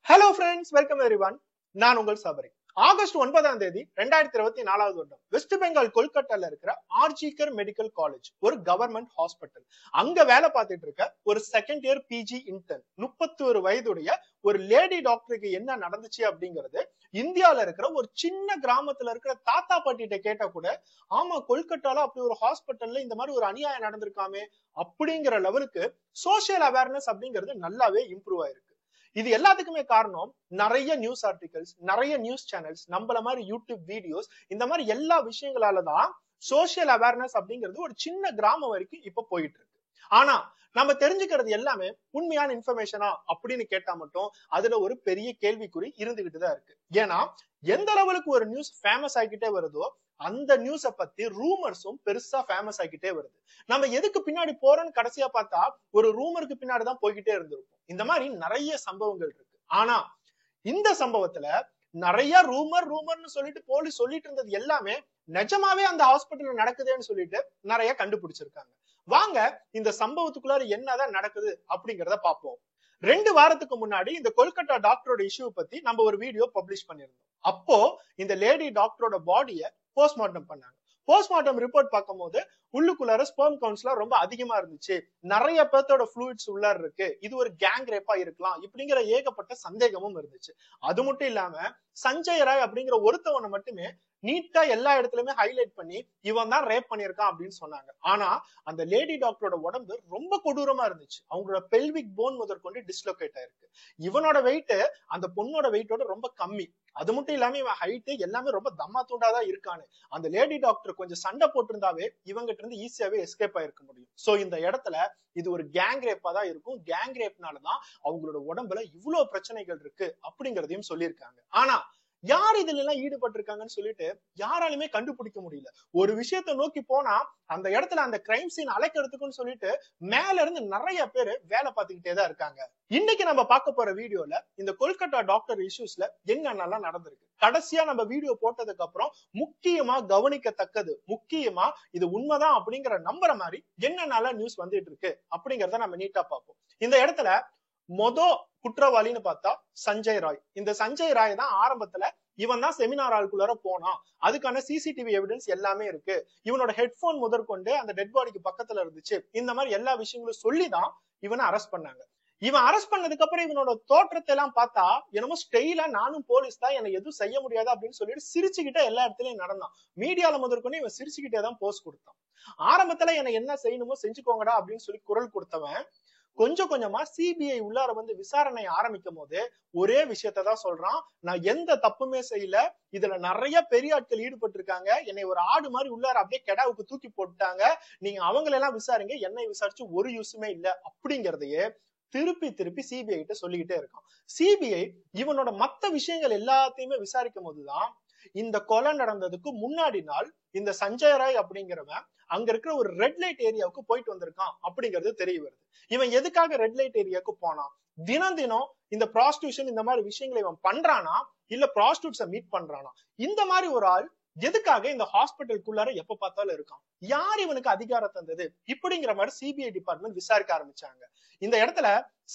Hello friends, welcome everyone. நான் உங்கள் Sabari. August 9ஆம் தேதி 2024 வருடம் வெஸ்ட் பெங்கால் கொல்கட்டால இருக்கிற ஆர்ஜிகர் மெடிக்கல் காலேஜ் ஒரு கவர்மெண்ட் ஹாஸ்பிட்டல், அங்க வேலை பார்த்துட்டு இருக்க ஒரு செகண்ட் இயர் பிஜி இன்டர்ன் 31 வயதுடைய ஒரு லேடி டாக்டருக்கு என்ன நடந்துச்சு அப்படிங்கிறது இந்தியால இருக்கிற ஒரு சின்ன கிராமத்துல இருக்கிற தாத்தா பாட்டிட்ட கேட்டா கூட, ஆமா கொல்கட்டால அப்படி ஒரு ஹாஸ்பிட்டல்ல இந்த மாதிரி ஒரு அநியாயம் நடந்திருக்காமே அப்படிங்கிற லெவலுக்கு சோசியல் அவேர்னஸ் அப்படிங்கிறது நல்லாவே இம்ப்ரூவ் ஆயிருக்கு. இது எல்லாத்துக்குமே காரணம் நிறைய நியூஸ் ஆர்டிகல்ஸ், நிறைய நியூஸ் சேனல்ஸ், நம்மள மாதிரி யூடியூப் வீடியோஸ், இந்த மாதிரி எல்லா விஷயங்களாலதான் சோசியல் அவேர்னஸ் அப்படிங்கிறது ஒரு சின்ன கிராமம் வரைக்கும் இப்ப போயிட்டு இருக்கு. ஆனா நம்ம தெரிஞ்சுக்கிறது எல்லாமே உண்மையான இன்ஃபர்மேஷனா அப்படின்னு கேட்டா மட்டும் அதுல ஒரு பெரிய கேள்விக்குறி இருந்துகிட்டு தான் இருக்கு. ஏன்னா எந்த லெவலுக்கு ஒரு நியூஸ் ஃபேமஸ் ஆகிக்கிட்டே வருதோ அந்த நியூஸ பத்தி ரூமர்ஸும் பெருசா ஃபேமஸ் ஆகிட்டே வருது. நம்ம எதுக்கு பின்னாடி போறோம்னு கடைசியா பார்த்தா ஒரு ரூமருக்கு பின்னாடிதான் போய்கிட்டே இருந்திருக்கும். இந்த மாதிரி நிறைய சம்பவங்கள் இருக்கு. ஆனா இந்த சம்பவத்துல நிறைய ரூமர்னு சொல்லிட்டு போலீஸ் சொல்லிட்டு இருந்தது எல்லாமே நிஜமாவே அந்த ஹாஸ்பிட்டல்ல நடக்குதுன்னு சொல்லிட்டு நிறைய கண்டுபிடிச்சிருக்காங்க. வாங்க இந்த சம்பவத்துக்குள்ளார என்னதான் நடக்குது அப்படிங்கறத பார்ப்போம். 2 வாரத்துக்கு முன்னாடி இந்த கொல்கட்டா டாக்டரோட இஷ்யூ பத்தி நம்ம ஒரு வீடியோ பப்ளிஷ் பண்ணிருந்தோம். அப்போ இந்த லேடி டாக்டரோட பாடியை போஸ்ட்மார்ட்டம் பண்ணாங்க. போஸ்ட்மார்ட்டம் ரிப்போர்ட் பார்க்கும்போது உள்ளுக்குள்ளார ஸ்பெர்ம் கவுண்ட்ஸ்லாம் ரொம்ப அதிகமா இருந்துச்சு, நிறைய பேர்த்தோட ஃப்ளூயிட்ஸ் உள்ளார இருக்கு, இது ஒரு கேங் ரேப்பா இருக்கலாம் இப்படிங்கிற ஏகப்பட்ட சந்தேகமும் இருந்துச்சு. அது மட்டும் இல்லாம சஞ்சய் ராய் அப்படிங்கிற ஒருத்தவனை மட்டுமே நீட்டா எல்லா இடத்துலயுமே ஹைலைட் பண்ணி இவன் தான் ரேப் பண்ணிருக்கான் அப்படின்னு சொன்னாங்க. ஆனா அந்த லேடி டாக்டரோட உடம்பு ரொம்ப கொடூரமா இருந்துச்சு. அவங்களோட பெல்விக் போன் முதற்கொண்டு டிஸ்லோகேட் ஆயிருக்கு. இவனோட வெயிட் அந்த பொண்ணோட வெயிட்டோட ரொம்ப கம்மி. அது மட்டும் இல்லாம இவன் ஹைட் எல்லாமே ரொம்ப தம்மா தூண்டாதான் இருக்கானு. அந்த லேடி டாக்டர் கொஞ்சம் சண்டை போட்டிருந்தாவே இவங்கிட்ட இருந்து ஈஸியாவே எஸ்கேப் ஆயிருக்க முடியும். சோ இந்த இடத்துல இது ஒரு கேங் ரேப்பா தான் இருக்கும். கேங் ரேப்னாலதான் அவங்களோட உடம்புல இவ்வளவு பிரச்சனைகள் இருக்கு அப்படிங்கறதையும் சொல்லியிருக்காங்க. ஆனா யார் இதுல எல்லாம் ஈடுபட்டிருக்காங்கன்னு சொல்லிட்டு யாராலுமே கண்டுபிடிக்க முடியல. ஒரு விஷயத்தை நோக்கி போனா அந்த இடத்துல அந்த கிரைம் சீன் அழைக்கிறதுக்குன்னு சொல்லிட்டு மேல இருந்து நிறைய பேர் வேலை பார்த்துக்கிட்டே தான் இருக்காங்க. இன்னைக்கு நம்ம பார்க்க போற வீடியோல இந்த கொல்கட்டா டாக்டர் இஷ்யூஸ்ல என்னென்னலாம் நடந்திருக்கு, கடைசியா நம்ம வீடியோ போட்டதுக்கு அப்புறம் முக்கியமா கவனிக்கத்தக்கது, முக்கியமா இது உண்மைதான் அப்படிங்கிற நம்புற மாதிரி என்னென்னலாம் நியூஸ் வந்துட்டு இருக்கு அப்படிங்கறத நம்ம நீட்டா பார்ப்போம். இந்த இடத்துல குற்றவாளின்னு பார்த்தா சஞ்சய் ராய். இந்த சஞ்சய் ராய் தான் ஆரம்பத்துல இவன் தான் செமினார் ஆளுக்குள்ளார போனான், அதுக்கான சிசிடிவி எவிடன்ஸ் எல்லாமே இருக்கு, இவனோட ஹெட்போன் முதற்கொண்டு அந்த டெட் பாடிக்கு பக்கத்துல இருந்துச்சு, இந்த மாதிரி எல்லா விஷயங்களும் சொல்லிதான் இவனை அரெஸ்ட் பண்ணாங்க. இவன் அரெஸ்ட் பண்ணதுக்கு அப்புறம் இவனோட தோற்றத்தை எல்லாம் பார்த்தா என்னமோ ஸ்டைலா நானும் போலீஸ் தான், எனக்கு எதுவும் செய்ய முடியாது அப்படின்னு சொல்லிட்டு சிரிச்சுக்கிட்டே எல்லா இடத்துலயும் நடந்தான். மீடியால முதற்கொண்டு இவன் சிரிச்சுக்கிட்டே தான் போஸ்ட் கொடுத்தான். ஆரம்பத்துல எனக்கு என்ன செய்யணுமோ செஞ்சுக்கோங்கடா அப்படின்னு சொல்லி குரல் கொடுத்தவன் கொஞ்சம் கொஞ்சமா சிபிஐ உள்ளார வந்து விசாரணை ஆரம்பிக்கும் போது ஒரே விஷயத்த தான் சொல்றான், நான் எந்த தப்புமே செய்யல, இதுல நிறைய பெரிய ஆட்கள் ஈடுபட்டு இருக்காங்க, என்னை ஒரு ஆடு மாதிரி உள்ளார அப்படியே கெடாவுக்கு தூக்கி போட்டாங்க, நீங்க அவங்களெல்லாம் விசாரிங்க, என்னை விசாரிச்சு ஒரு யூஸுமே இல்ல அப்படிங்கறதையே திருப்பி திருப்பி சிபிஐ கிட்ட சொல்லிக்கிட்டே இருக்கான். சிபிஐ இவனோட மத்த விஷயங்கள் எல்லாத்தையுமே விசாரிக்கும் போதுதான் இந்த கொலை நடந்ததுக்கு முன்னாடி நாள் இந்த சஞ்சய் ராய் அப்படிங்கிறவன் அங்க இருக்கிற ஒரு ரெட் லைட் ஏரியாவுக்கு போயிட்டு வந்திருக்கான் அப்படிங்கிறது தெரிய வருது. இவன் எதுக்காக ரெட் லைட் ஏரியாவுக்கு போனான், தினம் தினம் இந்த ப்ராஸ்டியூஷன் இந்த மாதிரி விஷயங்களை இவன் பண்றானா இல்ல ப்ராஸ்டியூட்ஸை மீட் பண்றானா, இந்த மாதிரி ஒரு ஆள் எதுக்காக இந்த ஹாஸ்பிட்டலுக்குள்ளார எப்ப பார்த்தாலும் இருக்கான், யார் இவனுக்கு அதிகாரம் தந்தது இப்படிங்கிற மாதிரி சிபிஐ டிபார்ட்மெண்ட் விசாரிக்க ஆரம்பிச்சாங்க. இந்த இடத்துல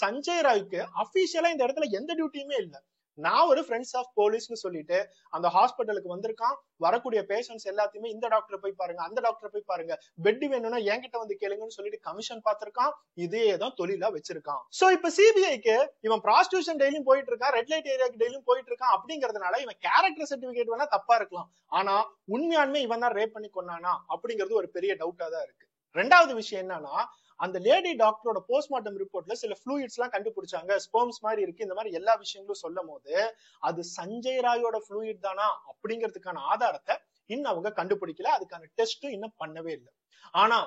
சஞ்சய் ராய்க்கு அபிஷியலா இந்த இடத்துல எந்த டியூட்டியுமே இல்ல. நான் ஒரு ஃப்ரெண்ட்ஸ் ஆஃப் போலீஸ்னு சொல்லிட்டு அந்த ஹாஸ்பிட்டலுக்கு வந்திருக்கான், வரக்கூடிய பேஷண்ட்ஸ் எல்லாத்தையுமே இந்த டாக்டர் போய் பாருங்க, அந்த டாக்டர் போய் பாருங்க, பெட் வேணும்னா என்கிட்ட வந்து கேளுங்கன்னு சொல்லிட்டு கமிஷன் பார்த்திருக்கான். இதேதான் தொழிலா வச்சிருக்கான். சோ இப்ப சிபிஐக்கு இவன் ப்ராஸ்டியூஷன் டெய்லியும் போயிட்டு இருக்கான், ரெட் லைட் ஏரியாக்கு டெய்லியும் போயிட்டு இருக்கான் அப்படிங்கறதுனால இவன் கேரக்டர் சர்டிபிகேட் வேணா தப்பா இருக்கலாம், ஆனா உண்மையாலுமே இவன் தான் ரேப் பண்ணி கொண்டானா அப்படிங்கிறது ஒரு பெரிய டவுட்டா தான் இருக்கு. ரெண்டாவது விஷயம் என்னன்னா, அந்த லேடி டாக்டரோட போஸ்ட்மார்ட்டம் ரிப்போர்ட்ல சில ஃப்ளூயிட்ஸ் எல்லாம் கண்டுபிடிச்சாங்க, ஸ்பெர்ம்ஸ் மாதிரி இருக்கு, இந்த மாதிரி எல்லா விஷயங்களும் சொல்லும் போது அது சஞ்சய் ராயோட ஃப்ளூயிட் தானா அப்படிங்கிறதுக்கான ஆதாரத்தை இன்னும் அவங்க கண்டுபிடிக்கல, அதுக்கான டெஸ்டும் இன்னும் பண்ணவே இல்லை. ஆனா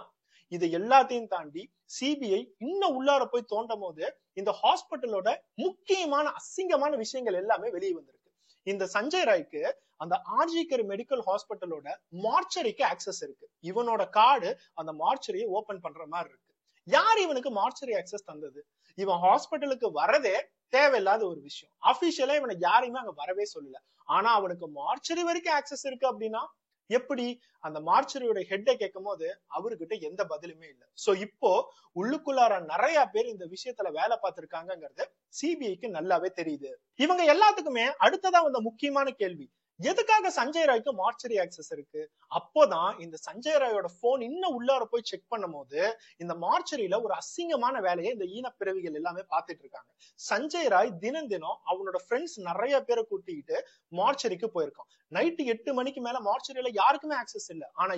இது எல்லாத்தையும் தாண்டி சிபிஐ இன்னும் உள்ளார போய் தோண்டும் போது இந்த ஹாஸ்பிட்டலோட முக்கியமான அசிங்கமான விஷயங்கள் எல்லாமே வெளியே வந்திருக்கு. இந்த சஞ்சய் ராய்க்கு அந்த ஆர்ஜிகர் மெடிக்கல் ஹாஸ்பிட்டலோட மார்ச்சரிக்கு ஆக்சஸ் இருக்கு. இவனோட கார்டு அந்த மார்ச்சரியை ஓபன் பண்ற மாதிரி இருக்கு. யார் இவனுக்கு மார்ச்சரி ஆக்சஸ் தந்தது? இவன் ஹாஸ்பிட்டலுக்கு வரதே தேவையில்லாத ஒரு விஷயம். அபிஷியலா இவனை யாரையுமே அங்க வரவே சொல்லல. ஆனா அவனுக்கு மார்ச்சரி வரைக்கும் ஆக்சஸ் இருக்கு அப்படின்னா எப்படி? அந்த மார்ச்சரியோட ஹெட்டை கேட்கும் போது அவர்கிட்ட எந்த பதிலுமே இல்ல. சோ இப்போ உள்ளுக்குள்ளார நிறைய பேர் இந்த விஷயத்துல வேலை பார்த்திருக்காங்கிறது சிபிஐக்கு நல்லாவே தெரியுது. இவங்க எல்லாத்துக்குமே அடுத்ததா வந்த முக்கியமான கேள்வி, எதுக்காக சஞ்சய் ராய்க்கு மார்ச்சரி ஆக்சஸ் இருக்கு? அப்போதான் இந்த சஞ்சய் ராயோட போன் இன்னும் உள்ளார போய் செக் பண்ணும் போது இந்த மார்ச்சரியில ஒரு அசிங்கமான வேலையை இந்த ஈனப்பிறவிகள் எல்லாமே பார்த்துட்டு இருக்காங்க. சஞ்சய் ராய் தினம் தினம் அவனோட ஃப்ரெண்ட்ஸ் நிறைய பேரை கூட்டிக்கிட்டு மார்ச்சரிக்கு போயிருக்கான். நைட்டு 8 மணிக்கு மேல மார்ச்சரியில யாருக்குமே ஆக்சஸ் இல்ல. ஆனா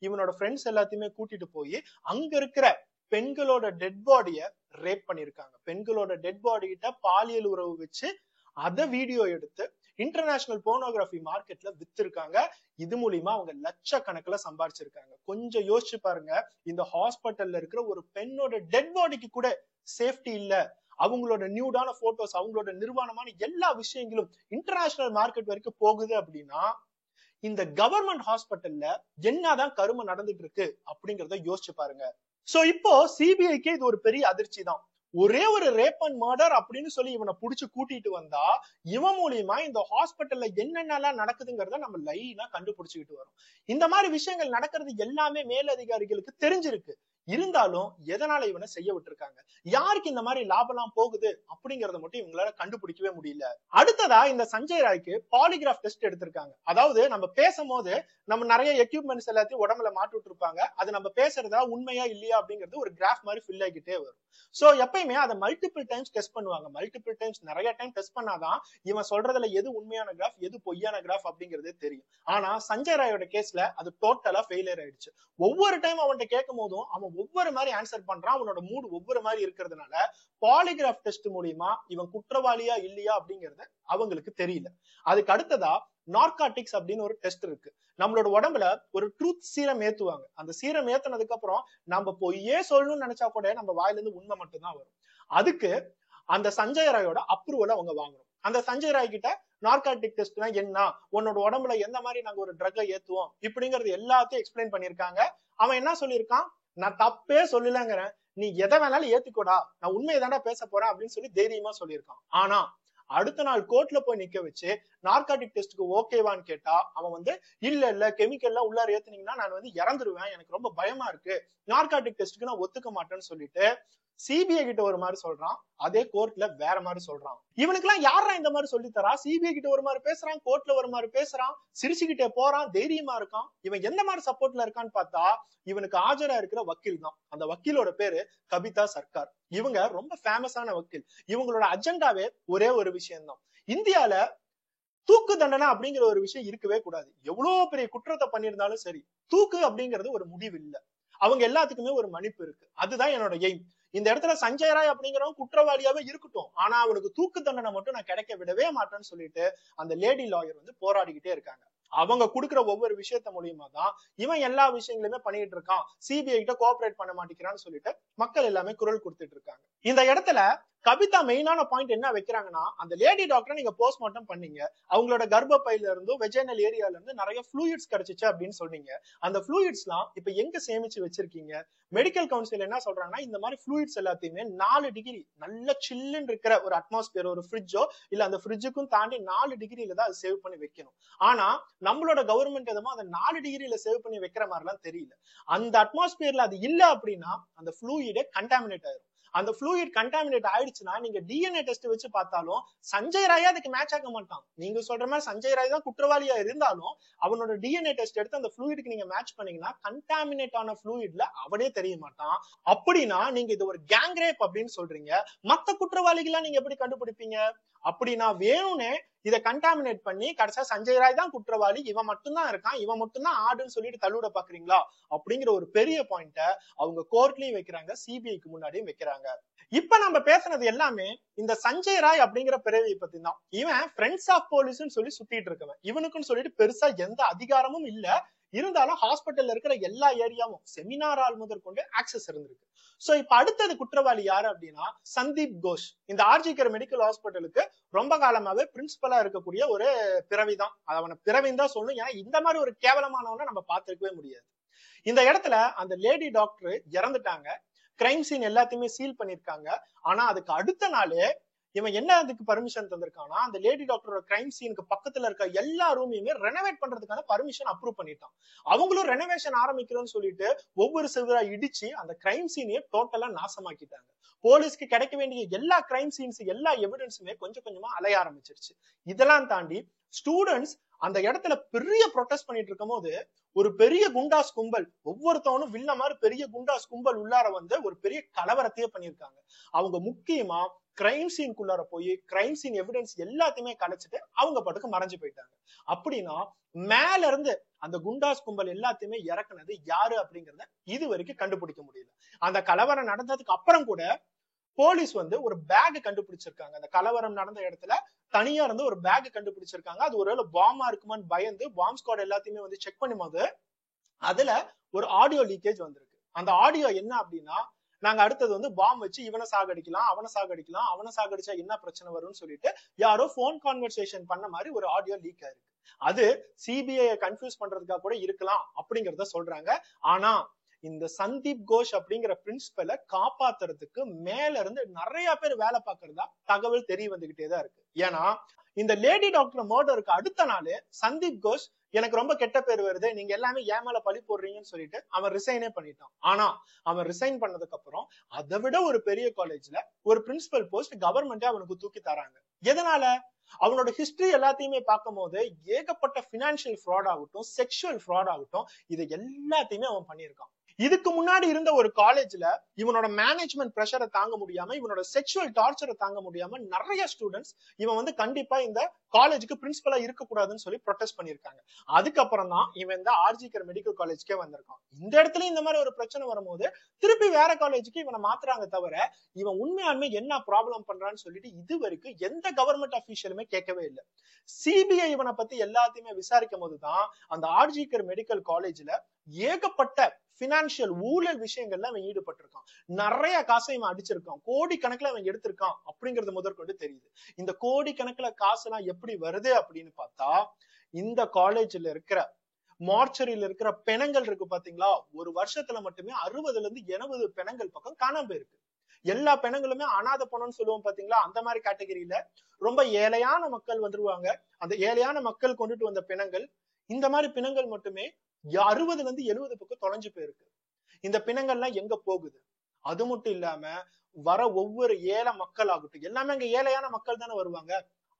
இவனோட ஃப்ரெண்ட்ஸ் எல்லாத்தையுமே கூட்டிட்டு போய் அங்க இருக்கிற பெண்களோட டெட் பாடிய ரேப் பண்ணிருக்காங்க. பெண்களோட டெட் பாடி கிட்ட பாலியல் உறவு வச்சு அத வீடியோ எடுத்து இன்டர்நேஷனல் போர்னோகிராஃபி மார்க்கெட்ல வித்திருக்காங்க. இது மூலியமா அவங்க லட்சக்கணக்கில் சம்பாதிச்சிருக்காங்க. கொஞ்சம் யோசிச்சு பாருங்க, இந்த ஹாஸ்பிட்டல்ல இருக்கிற ஒரு பெண்ணோட டெட் பாடிக்கு கூட சேஃப்டி இல்ல. அவங்களோட நியூடான போட்டோஸ், அவங்களோட நிர்வாணமான எல்லா விஷயங்களும் இன்டர்நேஷனல் மார்க்கெட் வரைக்கும் போகுது அப்படின்னா இந்த கவர்மெண்ட் ஹாஸ்பிட்டல்ல என்னதான் கரும நடந்துட்டு இருக்கு அப்படிங்கறத யோசிச்சு பாருங்க. சோ இப்போ சிபிஐக்கு இது ஒரு பெரிய அதிர்ச்சி தான். ஒரே ஒரு ரேப் அண்ட் மர்டர் அப்படின்னு சொல்லி இவனை புடிச்சு கூட்டிட்டு வந்தா இவன் மூலியமா இந்த ஹாஸ்பிட்டல்ல என்னென்னலாம் நடக்குதுங்கிறத நம்ம லைனா கண்டுபிடிச்சுக்கிட்டு வரோம். இந்த மாதிரி விஷயங்கள் நடக்கிறது எல்லாமே மேலதிகாரிகளுக்கு தெரிஞ்சிருக்கு. இருந்தாலும் எதனால இவனை செய்ய விட்டுருக்காங்க, யாருக்கு இந்த மாதிரி லாபம் போகுது அப்படிங்கறத மட்டும் இவங்களால கண்டுபிடிக்கவே முடியல. அடுத்ததா இந்த சஞ்சய் ராய்க்கு பாலிகிராஃப் டெஸ்ட் எடுத்திருக்காங்க. அதாவது நம்ம பேசும்போது நம்ம நிறைய எக்யூப்மெண்ட்ஸ் எல்லாத்தையும் உடம்புல மாட்டி விட்டுருப்பாங்க. அது நம்ம பேசுறதா உண்மையா இல்லையா அப்படிங்கிறது ஒரு கிராஃப் மாதிரி ஃபில் ஆகிட்டே வரும். சோ எப்பயுமே அதை மல்டிபிள் டைம்ஸ் டெஸ்ட் பண்ணுவாங்க. மல்டிபிள் டைம்ஸ் நிறைய டைம் டெஸ்ட் பண்ணாதான் இவன் சொல்றதுல எது உண்மையான கிராஃப் எது பொய்யான கிராஃப் அப்படிங்கிறதே தெரியும். ஆனா சஞ்சய் ராயோட கேஸ்ல அது டோட்டலா ஃபெயிலியர் ஆயிடுச்சு. ஒவ்வொரு டைம் அவன்கிட்ட கேட்கும் போதும் அவன் ஒவ்வொரு மாதிரி ஆன்சர் பண்றான். அவனோட மூடு ஒவ்வொரு மாதிரி இருக்கிறதுனால பாலிகிராஃப் டெஸ்ட் மூலியமா இவன் குற்றவாளியா இல்லையா அப்படிங்கறது அவங்களுக்கு தெரியல. அதுக்கு அடுத்ததா நார்காட்டிக்ஸ் அப்படின்னு ஒரு டெஸ்ட் இருக்கு. நம்மளோட உடம்புல ஒரு ட்ரூத் சீரம் ஏத்துவாங்க. அந்த சீரம் ஏத்துனதுக்கு அப்புறம் நம்ம பொய்யே சொல்லணும்னு நினைச்சா கூட நம்ம வாயில இருந்து உண்மை மட்டும்தான் வரும். அதுக்கு அந்த சஞ்சய் ராயோட அப்ரூவல் அவங்க வாங்கணும். அந்த சஞ்சய் ராய் கிட்ட நார்காட்டிக் டெஸ்ட்னா என்ன, உன்னோட உடம்புல எந்த மாதிரி நாங்க ஒரு ட்ரக்கை ஏத்துவோம் இப்படிங்கறது எல்லாத்தையும் எக்ஸ்பிளைன் பண்ணிருக்காங்க. அவன் என்ன சொல்லியிருக்கான், நான் தப்பே சொல்லலங்கிறேன், நீ எதை வேணாலும் ஏத்துக்கோடா, நான் உண்மையை தாண்டா பேச போறேன் அப்படின்னு சொல்லி தைரியமா சொல்லியிருக்கான். ஆனா அடுத்த நாள் கோர்ட்ல போய் நிக்க வச்சு நார்காட்டிக் டெஸ்ட்க்கு ஓகேவான்னு கேட்டா அவன் இல்ல கெமிக்கல்லாம் உள்ளார ஏத்துனீங்கன்னா நான் இறந்துருவேன், எனக்கு ரொம்ப பயமா இருக்கு, நார்காட்டிக் டெஸ்ட்க்கு நான் ஒத்துக்க மாட்டேன்னு சொல்லிட்டு சிபிஐ கிட்ட ஒரு மாதிரி சொல்றான், அதே கோர்ட்ல வேற மாதிரி சொல்றான். இவனுக்கு எல்லாம் யாரா இந்த மாதிரி சொல்லி தரா? சிபிஐ கிட்ட ஒரு மாதிரி பேசுறான், கோர்ட்ல ஒரு மாதிரி பேசுறான், சிரிச்சுக்கிட்டே போறான், தைரியமா இருக்கான். இவன் எந்த மாதிரி சப்போர்ட்ல இருக்கான்னு பார்த்தா இவனுக்கு ஆஜரா இருக்கிற வக்கீல் தான். அந்த வக்கீலோட பேரு கவிதா சர்க்கார். இவங்க ரொம்ப ஃபேமஸான வக்கீல். இவங்களோட அஜெண்டாவே ஒரே ஒரு விஷயம் தான், இந்தியால தூக்கு தண்டனை அப்படிங்கிற ஒரு விஷயம் இருக்கவே கூடாது. எவ்வளவு பெரிய குற்றத்தை பண்ணியிருந்தாலும் சரி, தூக்கு அப்படிங்கிறது ஒரு முடிவு இல்ல. அவங்க எல்லாத்துக்குமே ஒரு மன்னிப்பு இருக்கு. அதுதான் என்னோட எய்ம். இந்த இடத்துல சஞ்சய் ராய் அப்படிங்கிறவங்க குற்றவாளியாவே இருக்கட்டும், ஆனா அவனுக்கு தூக்கு தண்டனை மட்டும் நான் கிடைக்க விடவே மாட்டேன்னு சொல்லிட்டு அந்த லேடி லாயர் போராடிக்கிட்டே இருக்காங்க. அவங்க கொடுக்குற ஒவ்வொரு விஷயத்த மூலியமா தான் இவன் எல்லா விஷயங்களுமே பண்ணிட்டு இருக்கான், சிபிஐ கிட்ட கோஆபரேட் பண்ண மாட்டேங்கிறான்னு சொல்லிட்டு மக்கள் எல்லாமே குரல் கொடுத்துட்டு இருக்காங்க. இந்த இடத்துல கவிதா மெயினான பாயிண்ட் என்ன வைக்கிறாங்கன்னா, அந்த லேடி டாக்டர் நீங்க போஸ்ட்மார்ட்டம் பண்ணீங்க, அவங்களோட கர்ப்பப்பையில இருந்தும் வெஜைனல் ஏரியால இருந்து நிறைய ஃப்ளூயிட்ஸ் கிடைச்சிச்சு அப்படின்னு சொன்னீங்க. அந்த ஃப்ளூயிட்ஸ் எல்லாம் இப்ப எங்க சேமிச்சு வச்சிருக்கீங்க? மெடிக்கல் கவுன்சில் என்ன சொல்றாங்கன்னா, இந்த மாதிரி ஃப்ளூயிட்ஸ் எல்லாத்தையுமே 4 டிகிரி நல்ல சில்லுன்னு இருக்கிற ஒரு அட்மாஸ்பியர், ஒரு ஃப்ரிட்ஜோ இல்ல அந்த ஃப்ரிட்ஜுக்கும் தாண்டி 4 டிகிரியில தான் அது சேவ் பண்ணி வைக்கணும். ஆனா நம்மளோட கவர்மெண்ட் எதுவும் அந்த 4 டிகிரியில சேவ் பண்ணி வைக்கிற மாதிரி எல்லாம் தெரியல. அந்த அட்மாஸ்பியர்ல அது இல்ல அப்படின்னா அந்த ஃப்ளூயிடே கண்டாமினேட் ஆயிரும். அந்த ஃப்ளூயிட் கண்டாமினேட் ஆயிடுச்சுன்னா நீங்க டிஎன்ஏ டெஸ்ட் வச்சு பார்த்தாலும் சஞ்சய் ராயா அதுக்கு மேட்ச் ஆக மாட்டான். நீங்க சொல்ற மாதிரி சஞ்சய் ராய் தான் குற்றவாளியா இருந்தாலும் அவனோட டிஎன்ஏ டெஸ்ட் எடுத்து அந்த ஃப்ளூயிடுக்கு நீங்க மேட்ச் பண்ணீங்கன்னா கண்டாமினேட் ஆன ஃப்ளூயிட்ல அவனே தெரிய மாட்டான். அப்படின்னா நீங்க இது ஒரு கேங் ரேப் அப்படின்னு சொல்றீங்க, மத்த குற்றவாளிகளா நீங்க எப்படி கண்டுபிடிப்பீங்க? அப்படின்னா வேணும்னே இதை கண்டாமினேட் பண்ணி கடைசியா சஞ்சய் ராய் தான் குற்றவாளி, இவன் மட்டும்தான் இருக்கான், இவன் மட்டும்தான் ஆடுன்னு சொல்லிட்டு தள்ளுட பாக்குறீங்களா அப்படிங்கிற ஒரு பெரிய பாயிண்ட அவங்க கோர்ட்லயும் வைக்கிறாங்க, சிபிஐக்கு முன்னாடியும் வைக்கிறாங்க. இப்ப நம்ம பேசுனது எல்லாமே இந்த சஞ்சய் ராய் அப்படிங்கிற பிறவியை பத்தி தான். இவன் ஃப்ரெண்ட்ஸ் ஆஃப் போலீஸ்ன்னு சொல்லி சுத்திட்டு இருக்கவன். இவனுக்குன்னு சொல்லிட்டு பெருசா எந்த அதிகாரமும் இல்ல, இருந்தாலும் ஹாஸ்பிட்டல்ல இருக்கிற எல்லா ஏரியாவும் செமினார் ஆள் முதற்கொண்டு ஆக்சஸ் இருந்திருக்கு. சோ இப்ப அடுத்தது குற்றவாளி யாரு அப்படின்னா சந்தீப் கோஷ். இந்த ஆர்ஜிகர் மெடிக்கல் ஹாஸ்பிட்டலுக்கு ரொம்ப காலமாவே பிரின்சிபலா இருக்கக்கூடிய ஒரு பிறவிதான். அவனை பிறவின்னு தான் சொல்லணும், ஏன்னா இந்த மாதிரி ஒரு கேவலமானவனை நம்ம பார்த்திருக்கவே முடியாது. இந்த இடத்துல அந்த லேடி டாக்டர் இறந்துட்டாங்க, கிரைம் சீன் எல்லாத்தையுமே சீல் பண்ணிருக்காங்க. ஆனா அதுக்கு அடுத்த நாளே இவன் என்ன அதுக்கு பர்மிஷன் தந்திருக்கானா, அந்த லேடி டாக்டரோட கிரைம் சீனுக்கு பக்கத்துல இருக்க எல்லா ரூமையுமே ரெனோவேட் பண்றதுக்கான பர்மிஷன் அப்ரூவ் பண்ணிட்டான். அவங்களும் ரெனோவேஷன் ஆரம்பிக்கிறோம்னு சொல்லிட்டு ஒவ்வொரு சிவரா இடிச்சு அந்த கிரைம் சீனையே டோட்டலா நாசமாக்கிட்டாங்க. போலீஸ்க்கு கிடைக்க வேண்டிய எல்லா கிரைம் சீன்ஸ், எல்லா எவிடன்ஸுமே கொஞ்சம் கொஞ்சமா அலைய ஆரம்பிச்சிருச்சு. இதெல்லாம் தாண்டி ஸ்டூடெண்ட்ஸ் அந்த இடத்துல பெரிய ப்ரொடெஸ்ட் பண்ணிட்டு இருக்கும் போது ஒரு பெரிய குண்டாஸ் கும்பல், ஒவ்வொருத்தவனும் வில்ல மாதிரி பெரிய குண்டாஸ் கும்பல் உள்ளார வந்து ஒரு பெரிய கலவரத்தையே பண்ணிருக்காங்க. அவங்க முக்கியமா கிரைம் சீனுக்குள்ளார போய் கிரைம் சீன் எவிடன்ஸ் எல்லாத்தையுமே கலைச்சிட்டு அவங்க பாட்டுக்கு மறைஞ்சு போயிட்டாங்க. அப்படின்னா மேல இருந்து அந்த குண்டாஸ் கும்பல் எல்லாத்தையுமே இறக்குனது யாரு அப்படிங்கறத இது வரைக்கும் கண்டுபிடிக்க முடியல. அந்த கலவரம் நடந்ததுக்கு அப்புறம் கூட போலீஸ் வந்து ஒரு பேக் கண்டுபிடிச்சிருக்காங்க. அந்த கலவரம் நடந்த இடத்துல தனியா இருந்து ஒரு பேக் கண்டுபிடிச்சிருக்காங்க. அது ஒருவேளை பாம்பா இருக்குமான்னு பயந்து பாம்ப் ஸ்குவாட் எல்லாத்தையுமே வந்து செக் பண்ணும்போது அதுல ஒரு ஆடியோ லீக்கேஜ் வந்திருக்கு. அந்த ஆடியோ என்ன அப்படின்னா, நாங்க அடுத்தது வந்து பாம்பு வச்சு இவனை சாகடிக்கலாம், அவனை சாகடிக்கலாம், அவனை சாகடிச்சா என்ன பிரச்சனை வரும்னு சொல்லிட்டு யாரோ போன் கான்வர்சேஷன் பண்ண மாதிரி ஒரு ஆடியோ லீக் ஆயிருக்கு. அது சிபிஐ கன்ஃபியூஸ் பண்றதுக்காக கூட இருக்கலாம் அப்படிங்கறத சொல்றாங்க. ஆனா இந்த சந்தீப் கோஷ் அப்படிங்கிற பிரின்சிபலை காப்பாத்துறதுக்கு மேல இருந்து நிறைய பேர் வேலை பார்க்கறதா தகவல் தெரிய வந்துகிட்டே தான் இருக்கு. ஏன்னா இந்த லேடி டாக்டர் மர்டருக்கு அடுத்த நாள் சந்தீப் கோஷ் எனக்கு ரொம்ப கெட்ட பேர் வருது, நீங்க எல்லாமே ஏன் மேல பழி போடுறீங்கன்னு சொல்லிட்டு அவன் ரிசைனே பண்ணிட்டான். ஆனா அவன் ரிசைன் பண்ணதுக்கு அப்புறம் அதை விட ஒரு பெரிய காலேஜ்ல ஒரு பிரின்சிபல் போஸ்ட் கவர்மெண்டே அவனுக்கு தூக்கி தராங்க. எதனால? அவனோட ஹிஸ்டரி எல்லாத்தையுமே பார்க்கும் போது ஏகப்பட்ட பினான்சியல் ஃப்ராட் ஆகட்டும், செக்ஷுவல் ஃப்ராட் ஆகட்டும், இது எல்லாத்தையுமே அவன் பண்ணியிருக்கான். இதுக்கு முன்னாடி இருந்த ஒரு காலேஜ்ல இவனோட மேனேஜ்மெண்ட் பிரஷரை தாங்க முடியாம, இவனோட செக்ஷுவல் டார்ச்சரை தாங்க முடியாம நிறைய ஸ்டூடெண்ட்ஸ் இவன் வந்து கண்டிப்பா இந்த காலேஜுக்கு பிரின்சிபலா இருக்கக்கூடாதுன்னு சொல்லி ப்ரொடெஸ்ட் பண்ணிருக்காங்க. அதுக்கப்புறம் தான் இவன் இந்த ஆர்ஜிகர் மெடிக்கல் காலேஜ்க்கே வந்திருக்கான். இந்த இடத்துல இந்த மாதிரி ஒரு பிரச்சனை வரும்போது திருப்பி வேற காலேஜுக்கு இவனை மாத்துறாங்க தவிர இவன் உண்மையாலுமே என்ன ப்ராப்ளம் பண்றான்னு சொல்லிட்டு இது வரைக்கும் எந்த கவர்மெண்ட் அபிஷியலுமே கேட்கவே இல்லை. சிபிஐ இவனை பத்தி எல்லாத்தையுமே விசாரிக்கும் போதுதான் அந்த ஆர்ஜிகர் மெடிக்கல் காலேஜ்ல ஏகப்பட்ட பினான்சியல் ஊழல் விஷயங்கள்ல அவன் ஈடுபட்டிருக்கான். நிறைய காசை இவன் அடிச்சிருக்கான், கோடி கணக்குல அவன் எடுத்திருக்கான் அப்படிங்கறது முதற்கொண்டு தெரியுது. இந்த கோடி கணக்குல காசு எல்லாம் எப்படி வருது அப்படின்னு பார்த்தா, இந்த காலேஜ்ல இருக்கிற மார்ச்சரியில இருக்கிற பிணங்கள் இருக்கு பாத்தீங்களா, ஒரு வருஷத்துல மட்டுமே 60ல இருந்து 70 பிணங்கள் பக்கம் காணாம போயிருக்கு. எல்லா பிணங்களுமே அனாத பணம்னு சொல்லுவோம் பாத்தீங்களா, அந்த மாதிரி கேட்டகரியில ரொம்ப ஏழையான மக்கள் வந்துருவாங்க. அந்த ஏழையான மக்கள் கொண்டுட்டு வந்த பிணங்கள், இந்த மாதிரி பிணங்கள் மட்டுமே 60ல இருந்து 70 பக்கம் தொலைஞ்சு போயிருக்கு. இந்த பிணங்கள்லாம் எங்க போகுது? அது மட்டும் இல்லாம வர ஒவ்வொரு ஏழை மக்கள் ஆகட்டும், எல்லாமே அங்க ஏழையான மக்கள் தானே வருவாங்க,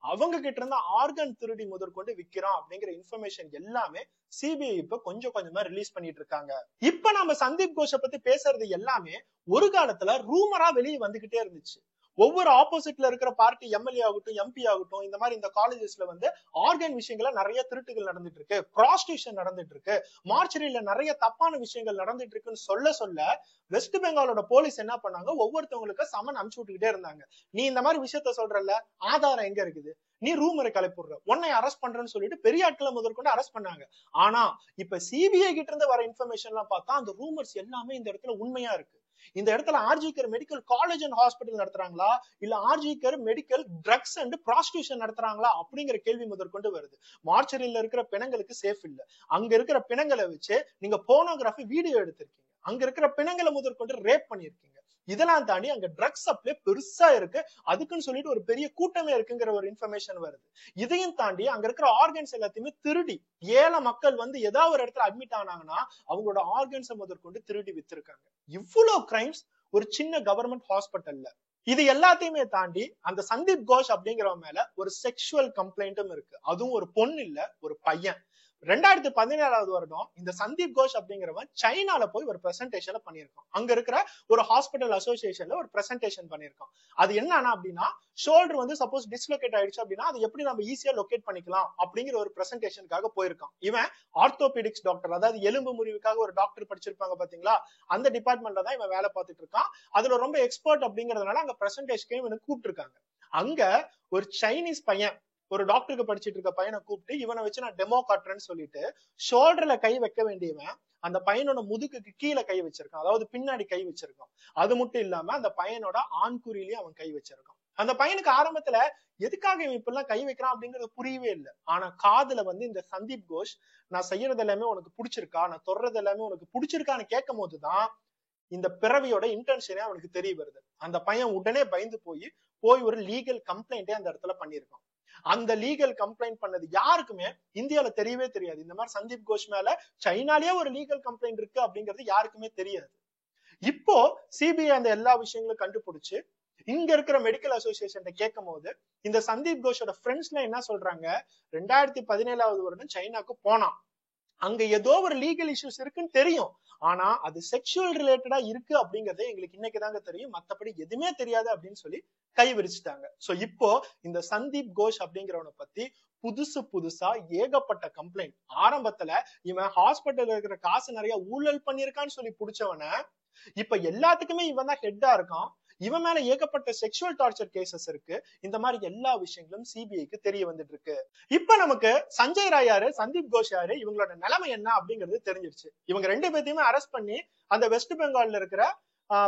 அவங்க கிட்ட இருந்து ஆர்கன் திருடி முதற்கொண்டு விக்கிறான் அப்படிங்கிற இன்ஃபர்மேஷன் எல்லாமே சிபிஐ இப்ப கொஞ்சம் கொஞ்சமா ரிலீஸ் பண்ணிட்டு இருக்காங்க. இப்ப நம்ம சந்தீப் கோஷை பத்தி பேசுறது எல்லாமே ஒரு காலத்துல ரூமரா வெளியே வந்துகிட்டே இருந்துச்சு. ஒவ்வொரு ஆப்போசிட்ல இருக்கிற பார்ட்டி எம்எல்ஏ ஆகட்டும், எம்பி ஆகட்டும், இந்த மாதிரி இந்த காலேஜஸ்ல வந்து ஆர்கன் விஷயங்கள நிறைய திருட்டுகள் நடந்துட்டு இருக்கு, ப்ராஸ்டியூஷன் நடந்துட்டு இருக்கு, மார்ச்சரியில நிறைய தப்பான விஷயங்கள் நடந்துட்டு இருக்குன்னு சொல்ல சொல்ல வெஸ்ட் பெங்காலோட போலீஸ் என்ன பண்ணாங்க, ஒவ்வொருத்தவங்களுக்கு சமன் அனுப்பிச்சு விட்டுக்கிட்டே இருந்தாங்க. நீ இந்த மாதிரி விஷயத்த சொல்றல, ஆதாரம் எங்க இருக்குது, நீ ரூமரை கிளப்பிடுற, உன்னை அரெஸ்ட் பண்றேன்னு சொல்லிட்டு பெரிய ஆட்களை முதற்கொண்டு அரெஸ்ட் பண்ணாங்க. ஆனா இப்ப சிபிஐ கிட்ட இருந்து வர இன்ஃபர்மேஷன் எல்லாம் பார்த்தா அந்த ரூமர்ஸ் எல்லாமே இந்த இடத்துல உண்மையா இருக்கு. இந்த இடத்துல RG Kar medical college and hospital நடத்துறாங்களா, இல்ல RG Kar medical drugs and prostitution நடத்துறாங்களா அப்படிங்கிற கேள்வி முதற்கொண்டு வருது. மார்ச்சரியில இருக்கிற பிணங்களுக்கு சேஃப் இல்ல, அங்க இருக்கிற பிணங்களை வச்சு நீங்க போனோகிராஃபி வீடியோ எடுத்திருக்கீங்க, அங்க இருக்கிற பிணங்களை முதற்கொண்டு ரேப் பண்ணிருக்கீங்க. இதெல்லாம் தாண்டி அங்க ட்ரக்ஸ் சப்ளை பெருசா இருக்கு, அதுக்குன்னு சொல்லிட்டு ஒரு பெரிய கூட்டமே இருக்குங்கிற ஒரு இன்ஃபர்மேஷன் வருது. இதையும் தாண்டி அங்க இருக்கிற ஆர்கன்ஸ் எல்லாத்தையுமே திருடி ஏழை மக்கள் வந்து ஏதாவது ஒரு இடத்துல அட்மிட் ஆனாங்கன்னா அவங்களோட ஆர்கன்ஸை முதற்கொண்டு திருடி வித்திருக்காங்க. இவ்வளவு கிரைம்ஸ் ஒரு சின்ன கவர்மெண்ட் ஹாஸ்பிட்டல்ல. இது எல்லாத்தையுமே தாண்டி அந்த சந்தீப் கோஷ் அப்படிங்கிறவன் மேல ஒரு செக்ஷுவல் கம்ப்ளைண்ட்டும் இருக்கு. அதுவும் ஒரு பொண்ணு இல்ல, ஒரு பையன். 2017 வருடம் இந்த சந்தீப் கோஷ் அப்படிங்கிறவன் சைனால போய் ஒரு பிரசன்டேஷன் பண்ணியிருக்கான். அங்க இருக்கிற ஒரு ஹாஸ்பிட்டல் அசோசியேஷன்ல ஒரு பிரசன்டேஷன் பண்ணியிருக்கான். அது என்னன்னா அப்படின்னா, ஷோல்டர் வந்து சப்போஸ் டிஸ்லோகேட் ஆயிடுச்சு அப்படின்னா அது எப்படி நம்ம ஈஸியா லொகேட் பண்ணிக்கலாம் அப்படிங்கிற ஒரு பிரசன்டேஷனுக்காக போயிருக்கான். இவன் ஆர்த்தோபெடிக்ஸ் டாக்டர், அதாவது எலும்பு முறிவுக்காக ஒரு டாக்டர் படிச்சிருப்பாங்க பாத்தீங்களா, அந்த டிபார்ட்மெண்ட்ல தான் இவன் வேலை பார்த்துட்டு இருக்கான். அதுல ரொம்ப எக்ஸ்பர்ட் அப்படிங்கறதுனால அங்க பிரசன்டேஷனுக்கு இவனுக்கு கூப்பிட்டு இருக்காங்க. அங்க ஒரு சைனீஸ் பையன், ஒரு டாக்டருக்கு படிச்சிட்டு இருக்க பையனை கூப்பிட்டு இவனை வச்சு நான் டெமோ காட்டுறேன்னு சொல்லிட்டு ஷோல்டர்ல கை வைக்க வேண்டியவன் அந்த பையனோட முதுகுக்கு கீழே கை வச்சிருக்கான், அதாவது பின்னாடி கை வச்சிருக்கான். அது மட்டும் இல்லாம அந்த பையனோட ஆண்குறியிலேயே அவன் கை வச்சிருக்கான். அந்த பையனுக்கு ஆரம்பத்துல எதுக்காக இவன் இப்பெல்லாம் கை வைக்கிறான் அப்படிங்கிறது புரியவே இல்லை. ஆனா காதுல வந்து இந்த சந்தீப் கோஷ் நான் செய்யறது எல்லாமே உனக்கு பிடிச்சிருக்கா, நான் தொடர்றது எல்லாமே உனக்கு பிடிச்சிருக்கான்னு கேட்கும் போதுதான் இந்த பிறவியோட இன்டென்ஷனே அவனுக்கு தெரிய வருது. அந்த பையன் உடனே பயந்து போய் ஒரு லீகல் கம்ப்ளைண்டே அந்த இடத்துல பண்ணிருக்கான். அந்த லீகல் கம்ப்ளைண்ட் பண்ணது யாருக்குமே இந்தியால தெரியவே தெரியாது. இந்த மாதிரி சந்தீப் கோஷ் மேல சைனாலேயே ஒரு லீகல் கம்ப்ளைண்ட் இருக்கு அப்படிங்கிறது யாருக்குமே தெரியாது. இப்போ சிபிஐ அந்த எல்லா விஷயங்களும் கண்டுபிடிச்சு இங்க இருக்கிற மெடிக்கல் அசோசியேஷன் கேட்கும் போது இந்த சந்தீப் கோஷோட ஃப்ரெண்ட்ஸ்ல என்ன சொல்றாங்க, 2017 வருடம் சைனாக்கு போனான், அங்க ஏதோ ஒரு லீகல் இஷ்யூஸ் இருக்குன்னு தெரியும், ஆனா அது செக்ஷுவல் ரிலேட்டடா இருக்கு அப்படிங்கறது எங்களுக்கு இன்னைக்கு தாங்க தெரியும், மத்தபடி எதுவுமே தெரியாது அப்படின்னு சொல்லி கை விரிச்சுட்டாங்க. சோ இப்போ இந்த சந்தீப் கோஷ் அப்படிங்கிறவனை பத்தி புதுசா ஏகப்பட்ட கம்ப்ளைண்ட். ஆரம்பத்துல இவன் ஹாஸ்பிட்டல் இருக்கிற காசு நிறைய ஊழல் பண்ணிருக்கான்னு சொல்லி புடிச்சவன இப்ப எல்லாத்துக்குமே இவன் தான் ஹெட்டா இருக்கான். இவன் மேல ஏகப்பட்ட செக்ஷுவல் டார்ச்சர் கேசஸ் இருக்கு. இந்த மாதிரி எல்லா விஷயங்களும் சிபிஐக்கு தெரிய வந்துட்டு இருக்கு. இப்ப நமக்கு சஞ்சய் ராய் யாரு, சந்தீப் கோஷ் யாரு, இவங்களோட நிலைமை என்ன அப்படிங்கிறது தெரிஞ்சிருச்சு. இவங்க ரெண்டு பேத்தையுமே அரெஸ்ட் பண்ணி அந்த வெஸ்ட் பெங்கால்ல இருக்கிற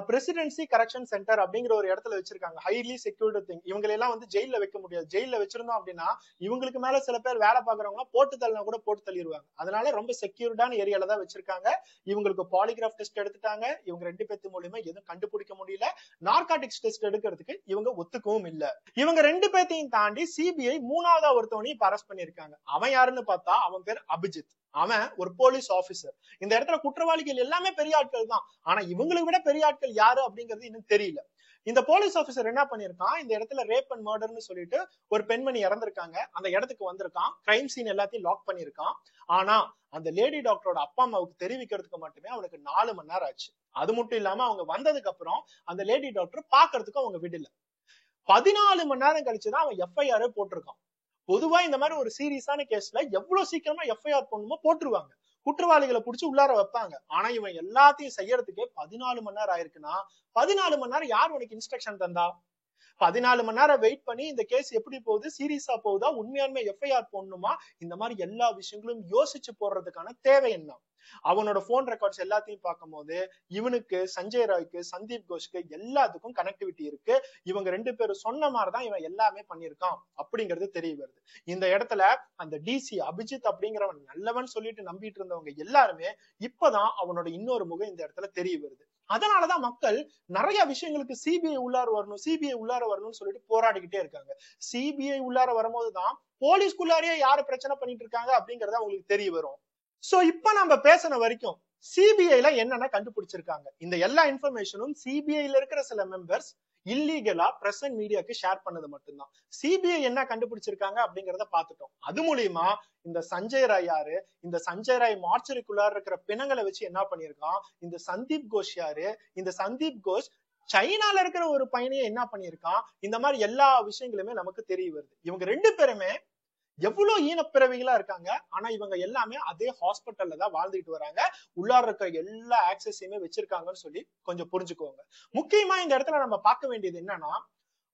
பிரசிடென்சி கரெக்ஷன் சென்டர் அப்படிங்கிற ஒரு இடத்துல வச்சிருக்காங்க. Highly secured thing. இவங்க எல்லாம் வந்து ஜெயில வைக்க முடியாது. ஜெயில வச்சிருந்தோம் அப்படின்னா இவங்களுக்கு மேல சில பேர் வேலை பாக்குறவங்க போட்டு தள்ளினா கூட போட்டு தள்ளிடுவாங்க. அதனால ரொம்ப செக்யூர்டான ஏரியால தான் வச்சிருக்காங்க. இவங்களுக்கு பாலிகிராஃப் டெஸ்ட் எடுத்துட்டாங்க. இவங்க ரெண்டு பேத்து மூலியமா எதுவும் கண்டுபிடிக்க முடியல. நார்காட்டிக்ஸ் டெஸ்ட் எடுக்கிறதுக்கு இவங்க ஒத்துக்கவும் இல்ல. இவங்க ரெண்டு பேத்தையும் தாண்டி சிபிஐ மூணாவதா ஒருத்தவனையும் இப்ப அரெஸ்ட் பண்ணிருக்காங்க. அவன் யாருன்னு பார்த்தா அவன் பேர் அபிஜித். அவன் ஒரு போலீஸ் ஆபீசர். இந்த இடத்துல குற்றவாளிகள் எல்லாமே பெரிய ஆட்கள் தான், ஆனா இவங்களுக்கு விட பெரிய ஆட்கள் யாரு அப்படிங்கிறது இன்னும் தெரியல. இந்த போலீஸ் ஆபீசர் என்ன பண்ணிருக்கான், இந்த இடத்துல ரேப் அண்ட் மர்டர்னு சொல்லிட்டு ஒரு பெண்மணி இறந்திருக்காங்க, அந்த இடத்துக்கு வந்திருக்கான், கிரைம் சீன் எல்லாத்தையும் லாக் பண்ணிருக்கான். ஆனா அந்த லேடி டாக்டரோட அப்பா அம்மாவுக்கு தெரிவிக்கிறதுக்கு மட்டுமே அவனுக்கு 4 மணி நேரம் ஆச்சு. அது மட்டும் இல்லாம அவங்க வந்ததுக்கு அப்புறம் அந்த லேடி டாக்டர் பாக்குறதுக்கு அவங்க விடல. 14 மணி நேரம் கழிச்சுதான் அவன் எஃப்ஐஆர் போட்டிருக்கான். பொதுவா இந்த மாதிரி ஒரு சீரியஸான கேஸ்ல எவ்வளவு சீக்கிரமா எஃப்ஐஆர் பண்ணுமோ போட்டுருவாங்க, குற்றவாளிகளை புடிச்சு உள்ளார வைப்பாங்க. ஆனா இவன் எல்லாத்தையும் செய்யறதுக்கே 14 மணி நேரம் ஆயிருக்குன்னா 14 மணி நேரம் யார் உனக்கு இன்ஸ்ட்ரக்ஷன் தந்தா? 14 மணி நேரம் வெயிட் பண்ணி இந்த கேஸ் எப்படி போகுது, சீரியஸா போகுதா, உண்மையாலுமே எஃப்ஐஆர் போடணுமா, இந்த மாதிரி எல்லா விஷயங்களும் யோசிச்சு போடுறதுக்கான தேவை என்ன? அவனோட போன் ரெக்கார்ட்ஸ் எல்லாத்தையும் பார்க்கும் போது இவனுக்கு, சஞ்சய் ராய்க்கு, சந்தீப் கோஷ்க்கு எல்லாத்துக்கும் கனெக்டிவிட்டி இருக்கு. இவங்க ரெண்டு பேரும் சொன்ன மாதிரிதான் இவன் எல்லாமே பண்ணிருக்கான் அப்படிங்கிறது தெரிய வருது. இந்த இடத்துல அந்த டிசி அபிஜித் அப்படிங்கிறவன் நல்லவன் சொல்லிட்டு நம்பிட்டு இருந்தவங்க எல்லாருமே இப்பதான் அவனோட இன்னொரு முகம் இந்த இடத்துல தெரிய வருது. அதனாலதான் மக்கள் நிறைய விஷயங்களுக்கு சிபிஐ உள்ளார வரணும், சிபிஐ உள்ளார வரணும்னு சொல்லிட்டு போராடிக்கிட்டே இருக்காங்க. சிபிஐ உள்ளார வரும்போதுதான் போலீஸ்குள்ளாரியே யாரு பிரச்சனை பண்ணிட்டு இருக்காங்க அப்படிங்கறத அவங்களுக்கு தெரிய வரும். சோ இப்ப நம்ம பேசின வரைக்கும் சிபிஐல என்னென்ன கண்டுபிடிச்சிருக்காங்க, இந்த எல்லா இன்ஃபர்மேஷனும் சிபிஐல இருக்கிற சில மெம்பர்ஸ் இல்லீகலா பிரஸ் அண்ட் மீடியாக்கு ஷேர் பண்ணது மட்டும்தான். சிபிஐ என்ன கண்டுபிடிச்சிருக்காங்க அப்படிங்கறத பாத்துட்டோம். அது மூலியமா இந்த சஞ்சய் ராய் யாரு, இந்த சஞ்சய் ராய் மார்ச்சரிக்குள்ளார இருக்கிற பிணங்களை வச்சு என்ன பண்ணிருக்கான், இந்த சந்தீப் கோஷ் யாரு, இந்த சந்தீப் கோஷ் சைனால இருக்கிற ஒரு பையனையே என்ன பண்ணிருக்கான், இந்த மாதிரி எல்லா விஷயங்களுமே நமக்கு தெரிய வருது. இவங்க ரெண்டு பேருமே எவ்வளவு ஈனப்பிறவிகளா இருக்காங்க, ஆனா இவங்க எல்லாமே அதே ஹாஸ்பிட்டல்ல தான் வாழ்ந்துட்டு வராங்க, உள்ளார இருக்கிற எல்லா ஆக்சஸையுமே வச்சிருக்காங்கன்னு சொல்லி கொஞ்சம் புரிஞ்சுக்கோங்க. முக்கியமா இந்த இடத்துல நம்ம பார்க்க வேண்டியது என்னன்னா,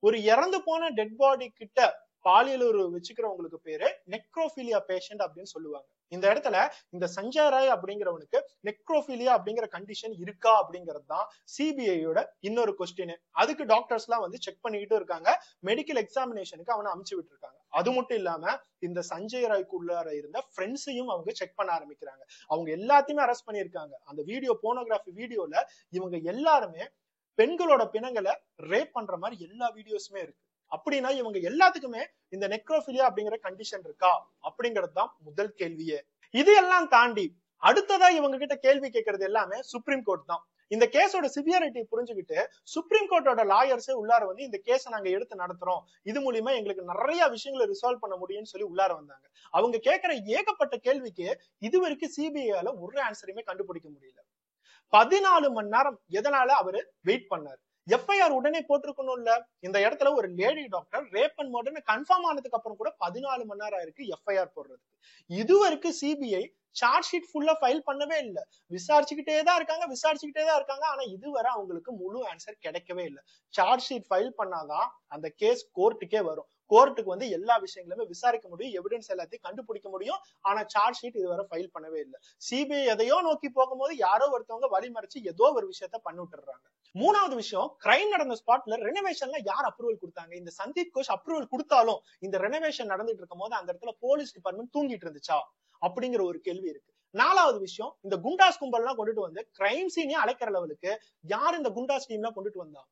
ஒரு இறந்து போன டெட் பாடி கிட்ட பாலியல் உறவு வச்சுக்கிறவங்களுக்கு பேரு நெக்ரோபிலியா பேஷண்ட் அப்படின்னு சொல்லுவாங்க. இந்த இடத்துல இந்த சஞ்சய் ராய் அப்படிங்கிறவனுக்கு நெக்ரோபிலியா அப்படிங்கிற கண்டிஷன் இருக்கா அப்படிங்கிறது தான் சிபிஐயோட இன்னொரு கொஸ்டின். அதுக்கு டாக்டர்ஸ் எல்லாம் வந்து செக் பண்ணிக்கிட்டு இருக்காங்க, மெடிக்கல் எக்ஸாமினேஷனுக்கு அவனை அமுச்சு விட்டு இருக்காங்க. அது மட்டும் இல்லாம இந்த சஞ்சய் ராய்க்குள்ளார இருந்த ஃப்ரெண்ட்ஸையும் அவங்க செக் பண்ண ஆரம்பிக்கிறாங்க. அவங்க எல்லாத்தையுமே அரெஸ்ட் பண்ணிருக்காங்க. அந்த வீடியோ, போனோகிராஃபி வீடியோல இவங்க எல்லாருமே பெண்களோட பிணங்களை ரேப் பண்ற மாதிரி எல்லா வீடியோஸுமே இருக்கு. அப்படின்னா இவங்க எல்லாத்துக்குமே இந்த நெக்ரோபிலியா அப்படிங்கிற கண்டிஷன் இருக்கா அப்படிங்கிறது தான் முதல் கேள்வியே. இது எல்லாம் தாண்டி அடுத்ததா இவங்க கிட்ட கேள்வி கேட்கறது எல்லாமே சுப்ரீம் கோர்ட் தான். இந்த கேஸோட சிவியாரிட்டி புரிஞ்சுக்கிட்டு சுப்ரீம் கோர்ட்டோட லாயர்ஸே உள்ளார வந்து இந்த கேஸை நாங்க எடுத்து நடத்துறோம், இது மூலியமா எங்களுக்கு நிறைய விஷயங்களை ரிசால்வ் பண்ண முடியும்னு சொல்லி உள்ளார வந்தாங்க. அவங்க கேட்கிற ஏகப்பட்ட கேள்விக்கு இதுவரைக்கும் சிபிஐயால ஒரு ஆன்சரையுமே கண்டுபிடிக்க முடியல. 14 மணி நேரம் எதனால அவரு வெயிட் பண்ணாரு? எஃப்ஐஆர் உடனே போட்டிருக்கணும்ல. இந்த இடத்துல ஒரு லேடி டாக்டர் ரேப் அண்ட் மர்டர்னு கன்ஃபார்ம் ஆனதுக்கு அப்புறம் கூட 14 மணி நேரம் இருக்கு எஃப்ஐஆர் போடுறதுக்கு. இதுவரைக்கும் சிபிஐ சார்ஜ் ஷீட் ஃபுல்லா ஃபைல் பண்ணவே இல்ல. விசாரிச்சுக்கிட்டே தான் இருக்காங்க. ஆனா இதுவரை அவங்களுக்கு முழு ஆன்சர் கிடைக்கவே இல்லை. சார்ஜ் ஷீட் ஃபைல் பண்ணாதான் அந்த கேஸ் கோர்ட்டுக்கே வரும். கோர்ட்டுக்கு வந்து எல்லா விஷயங்களுமே விசாரிக்க முடியும், எவிடன்ஸ் எல்லாத்தையும் கண்டுபிடிக்க முடியும். ஆனா சார்ஜ் ஷீட் இதுவரை ஃபைல் பண்ணவே இல்லை. சிபிஐ எதையோ நோக்கி போகும்போது யாரோ ஒருத்தவங்க வழிமறைச்சு ஏதோ ஒரு விஷயத்த பண்ணி விட்டுறாங்க. மூணாவது விஷயம், கிரைம் நடந்த ஸ்பாட்ல ரெனோவேஷன்ல யார் அப்ரூவல் கொடுத்தாங்க? இந்த சந்தீப் கோஷ் அப்ரூவல் கொடுத்தாலும் இந்த ரெனோவேஷன் நடந்துட்டு இருக்கும் போது அந்த இடத்துல போலீஸ் டிபார்ட்மெண்ட் தூங்கிட்டு இருந்துச்சா அப்படிங்கிற ஒரு கேள்வி இருக்கு. நாலாவது விஷயம், இந்த குண்டாஸ் கும்பல் எல்லாம் கொண்டுட்டு வந்து கிரைம் சீனே அழைக்கிற லெவலுக்கு யார் இந்த குண்டாஸ் டீம் எல்லாம் கொண்டுட்டு வந்தா?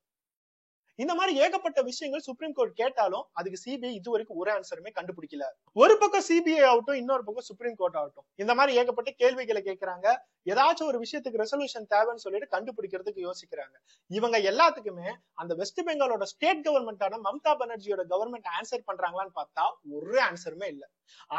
இந்த மாதிரி ஏகப்பட்ட விஷயங்கள் சுப்ரீம் கோர்ட் கேட்டாலும் அதுக்கு சிபிஐ இது வரைக்கும் ஒரு ஆன்சருமே கண்டுபிடிக்கல. ஒரு பக்கம் சிபிஐ ஆகட்டும், இன்னொரு பக்கம் சுப்ரீம் கோர்ட் ஆகட்டும், இந்த மாதிரி ஏகப்பட்ட கேள்விகளை கேட்கிறாங்க. ஏதாச்சும் ஒரு விஷயத்துக்கு ரெசல்யூஷன் தேவைன்னு சொல்லிட்டு கண்டுபிடிக்கிறதுக்கு யோசிக்கிறாங்க. இவங்க எல்லாத்துக்குமே அந்த west பெங்காலோட state கவர்மெண்டான Mamata பானர்ஜியோட government answer பண்றாங்களான்னு பார்த்தா ஒரு ஆன்சருமே இல்ல.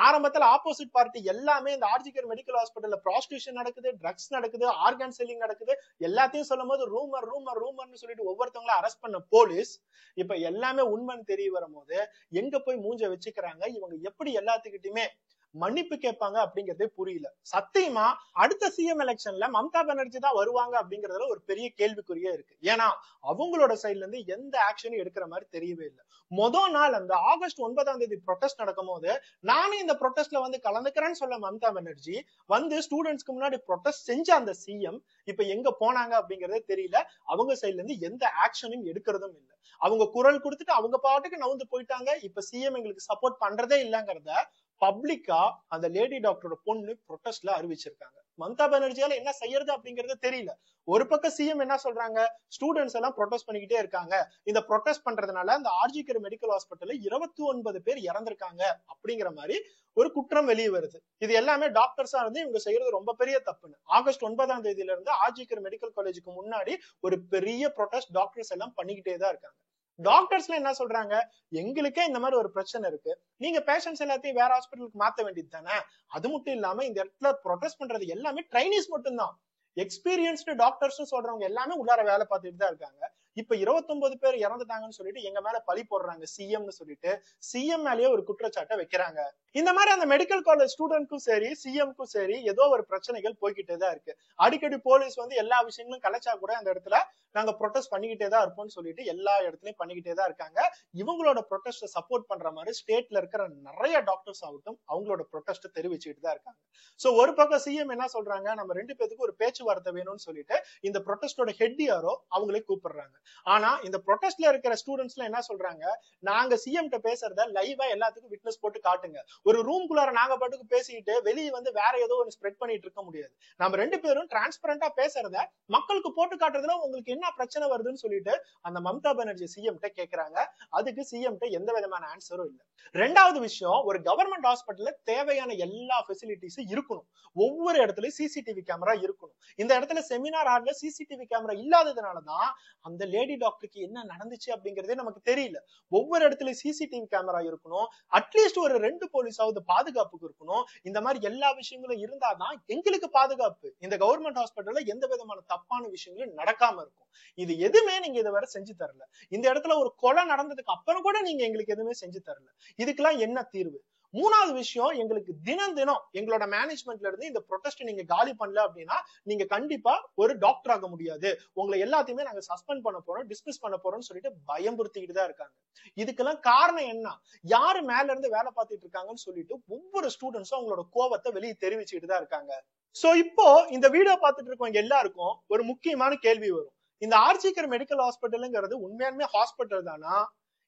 ஆரம்பத்துல ஆப்போசிட் பார்ட்டி எல்லாமே இந்த ஆர்ஜிகர் மெடிக்கல் ஹாஸ்பிட்டல்ல ப்ராஸ்டியூஷன் நடக்குது, ட்ரக்ஸ் நடக்குது, ஆர்கன் செல்லிங் நடக்குது, எல்லாத்தையும் சொல்லும் போது ரூமர் ரூமர் ரூமர்னு சொல்லிட்டு ஒவ்வொருத்தவங்களும் அரெஸ்ட் பண்ண போலீஸ் இப்ப எல்லாமே உண்மைன்னு தெரிய வரும்போது எங்க போய் மூஞ்ச வச்சுக்கிறாங்க, இவங்க எப்படி எல்லாத்துக்கிட்டுமே மன்னிப்பு கேட்பாங்க அப்படிங்கறதே புரியல. சத்தியமா அடுத்த சிஎம் எலெக்ஷன்ல மம்தா பானர்ஜி தான் வருவாங்க அப்படிங்கறதுல ஒரு பெரிய கேள்விக்குறியே இருக்கு. ஏன்னா அவங்களோட சைட்ல இருந்து எந்த ஆக்ஷனும் எடுக்கிற மாதிரி தெரியவே இல்லை. முதல் நாள் அந்த ஆகஸ்ட் 9 ப்ரொடெஸ்ட் நடக்கும் போது நானும் இந்த ப்ரொடெஸ்ட்ல வந்து கலந்துக்கிறேன்னு சொல்ல மம்தா பானர்ஜி வந்து ஸ்டூடெண்ட்ஸ்க்கு முன்னாடி ப்ரொடெஸ்ட் செஞ்ச அந்த சிஎம் இப்ப எங்க போனாங்க அப்படிங்கறதே தெரியல. அவங்க சைட்ல இருந்து எந்த ஆக்ஷனும் எடுக்கிறதும் இல்லை. அவங்க குரல் கொடுத்துட்டு அவங்க பாட்டுக்கு நவுந்து போயிட்டாங்க. இப்ப சிஎம் எங்களுக்கு சப்போர்ட் பண்றதே இல்லங்கிறத பப்ளிக்கா அந்த லேடி டாக்டரோட பொண்ணு ப்ரொடெஸ்ட்ல அறிவிச்சிருக்காங்க. மம்தா பானர்ஜியால என்ன செய்யறது அப்படிங்கறது தெரியல. ஒரு பக்கம் சிஎம் என்ன சொல்றாங்க, ஸ்டூடெண்ட்ஸ் எல்லாம் ப்ரொடெஸ்ட் பண்ணிக்கிட்டே இருக்காங்க, இந்த ப்ரொடெஸ்ட் பண்றதுனால அந்த ஆர்ஜிகர் மெடிக்கல் ஹாஸ்பிட்டல்ல 29 பேர் இறந்திருக்காங்க அப்படிங்கிற மாதிரி ஒரு குற்றம் வெளியே வருது. இது எல்லாமே டாக்டர்ஸா இருந்து இவங்க செய்யறது ரொம்ப பெரிய தப்புன்னு ஆகஸ்ட் 9 இருந்து ஆர்ஜிகர் மெடிக்கல் காலேஜுக்கு முன்னாடி ஒரு பெரிய ப்ரொடெஸ்ட் டாக்டர்ஸ் எல்லாம் பண்ணிக்கிட்டே தான் இருக்காங்க. டாக்டர்ஸ்ல என்ன சொல்றாங்க, எங்களுக்கே இந்த மாதிரி ஒரு பிரச்சனை இருக்கு, நீங்க பேஷண்ட்ஸ் எல்லாத்தையும் வேற ஹாஸ்பிட்டலுக்கு மாத்த வேண்டியது தானே. அது மட்டும் இல்லாம இந்த இடத்துல ப்ரொடெஸ்ட் பண்றது எல்லாமே ட்ரைனிஸ் மட்டும்தான். எக்ஸ்பீரியன்ஸ்டு டாக்டர்ஸ் சொல்றவங்க எல்லாமே உள்ளார வேலை பார்த்துட்டு தான் இருக்காங்க. இப்ப 29 பேர் இறந்துட்டாங்கன்னு சொல்லிட்டு எங்க மேல பழி போடுறாங்க சிஎம்னு சொல்லிட்டு சிஎம் மேலேயே ஒரு குற்றச்சாட்டை வைக்கிறாங்க. இந்த மாதிரி அந்த மெடிக்கல் காலேஜ் ஸ்டூடெண்ட்க்கும் சரி சிஎம்க்கும் சரி ஏதோ ஒரு பிரச்சனைகள் போய்கிட்டே தான் இருக்கு. அடிக்கடி போலீஸ் வந்து எல்லா விஷயங்களும் கலைச்சா கூட அந்த இடத்துல நாங்க ப்ரொடெஸ்ட் பண்ணிக்கிட்டே தான் இருப்போம்னு சொல்லிட்டு எல்லா இடத்துலயும் பண்ணிக்கிட்டே தான் இருக்காங்க. இவங்களோட ப்ரொடெஸ்ட சப்போர்ட் பண்ற மாதிரி ஸ்டேட்ல இருக்கிற நிறைய டாக்டர்ஸ் ஆகட்டும் அவங்களோட ப்ரொடெஸ்ட தெரிவிச்சுட்டு தான் இருக்காங்க. சோ ஒரு பக்கம் சிஎம் என்ன சொல்றாங்க, நம்ம ரெண்டு பேருக்கு ஒரு பேச்சுவார்த்தை வேணும்னு சொல்லிட்டு இந்த ப்ரொடெஸ்டோட ஹெட் யாரோ அவங்களே கூப்பிடுறாங்க. ஆனா இந்த ப்ரொடெஸ்ட்ல இருக்கிற ஸ்டூடெண்ட்ஸ்ல என்ன சொல்றாங்க, நாங்க சிஎம் கிட்ட பேசுறத லைவா எல்லாத்துக்கும் விட்னஸ் போட்டு காட்டுங்க. ஒரு ரூம் குள்ளார நாங்க பாட்டுக்கு பேசிட்டு வெளியே வந்து வேற ஏதோ ஒன்று ஸ்ப்ரெட் பண்ணிட்டு இருக்க முடியாது. நம்ம ரெண்டு பேரும் டிரான்ஸ்பரண்டா பேசுறத மக்களுக்கு போட்டு காட்டுறதுல உங்களுக்கு என்ன பிரச்சனை வருதுன்னு சொல்லிட்டு அந்த மம்தா பானர்ஜி சிஎம் கிட்ட கேக்குறாங்க. அதுக்கு சிஎம் கிட்ட எந்த விதமான ஆன்சரும் இல்ல. ரெண்டாவது விஷயம், ஒரு கவர்மெண்ட் ஹாஸ்பிட்டல்ல தேவையான எல்லா ஃபெசிலிட்டிஸும் இருக்கணும். ஒவ்வொரு இடத்துலயும் சிசிடிவி கேமரா இருக்கணும். இந்த இடத்துல செமினார் ஹால்ல சிசிடிவி கேமரா இல்லாததுனாலதான் அந்த லேடி டாக்டருக்கு என்ன நடந்துச்சு அப்படிங்கறதே நமக்கு தெரியல. ஒவ்வொரு இடத்துலயும் சிசிடிவி கேமரா இருக்கணும். அட்லீஸ்ட் ஒரு 2 போலீஸாவது பாதுகாப்புக்கு இருக்கணும். இந்த மாதிரி எல்லா விஷயங்களும் இருந்தாதான் எங்களுக்கு பாதுகாப்பு. இந்த கவர்மெண்ட் ஹாஸ்பிட்டல்ல எந்த விதமான தப்பான விஷயங்களும் நடக்காம இருக்கும். இது எதுவுமே நீங்க இதுவரை செஞ்சு தரல. இந்த இடத்துல ஒரு கொலை நடந்ததுக்கு அப்புறம் கூட நீங்க எங்களுக்கு எதுவுமே செஞ்சு தரல. இதுக்கெல்லாம் என்ன தீர்வு? மூணாவது விஷயம், எங்களுக்கு தினம் தினம் எங்களோட மேனேஜ்மெண்ட்ல இருந்து இந்த ப்ரொடெஸ்ட் நீங்க காலி பண்ணல அப்படின்னா நீங்க கண்டிப்பா ஒரு டாக்டர் ஆக முடியாது, உங்களை எல்லாத்தையுமே நாங்க சஸ்பெண்ட் பண்ண போறோம், டிஸ்மிஸ் பண்ண போறோம்னு சொல்லிட்டு பயம்புறுத்திக்கிட்டு தான் இருக்காங்க. இதுக்கெல்லாம் காரணம் என்ன, யாரு மேல இருந்து வேலை பார்த்துட்டு இருக்காங்கன்னு சொல்லிட்டு ஒவ்வொரு ஸ்டூடெண்ட்ஸும் அவங்களோட கோவத்தை வெளியே தெரிவிச்சுட்டு தான் இருக்காங்க. சோ இப்போ இந்த வீடியோ பார்த்துட்டு இருக்கவங்க எல்லாருக்கும் ஒரு முக்கியமான கேள்வி வரும், இந்த ஆர்ஜிகர் மெடிக்கல் ஹாஸ்பிட்டல்ங்கிறது உண்மையாலுமே ஹாஸ்பிட்டல் தானா,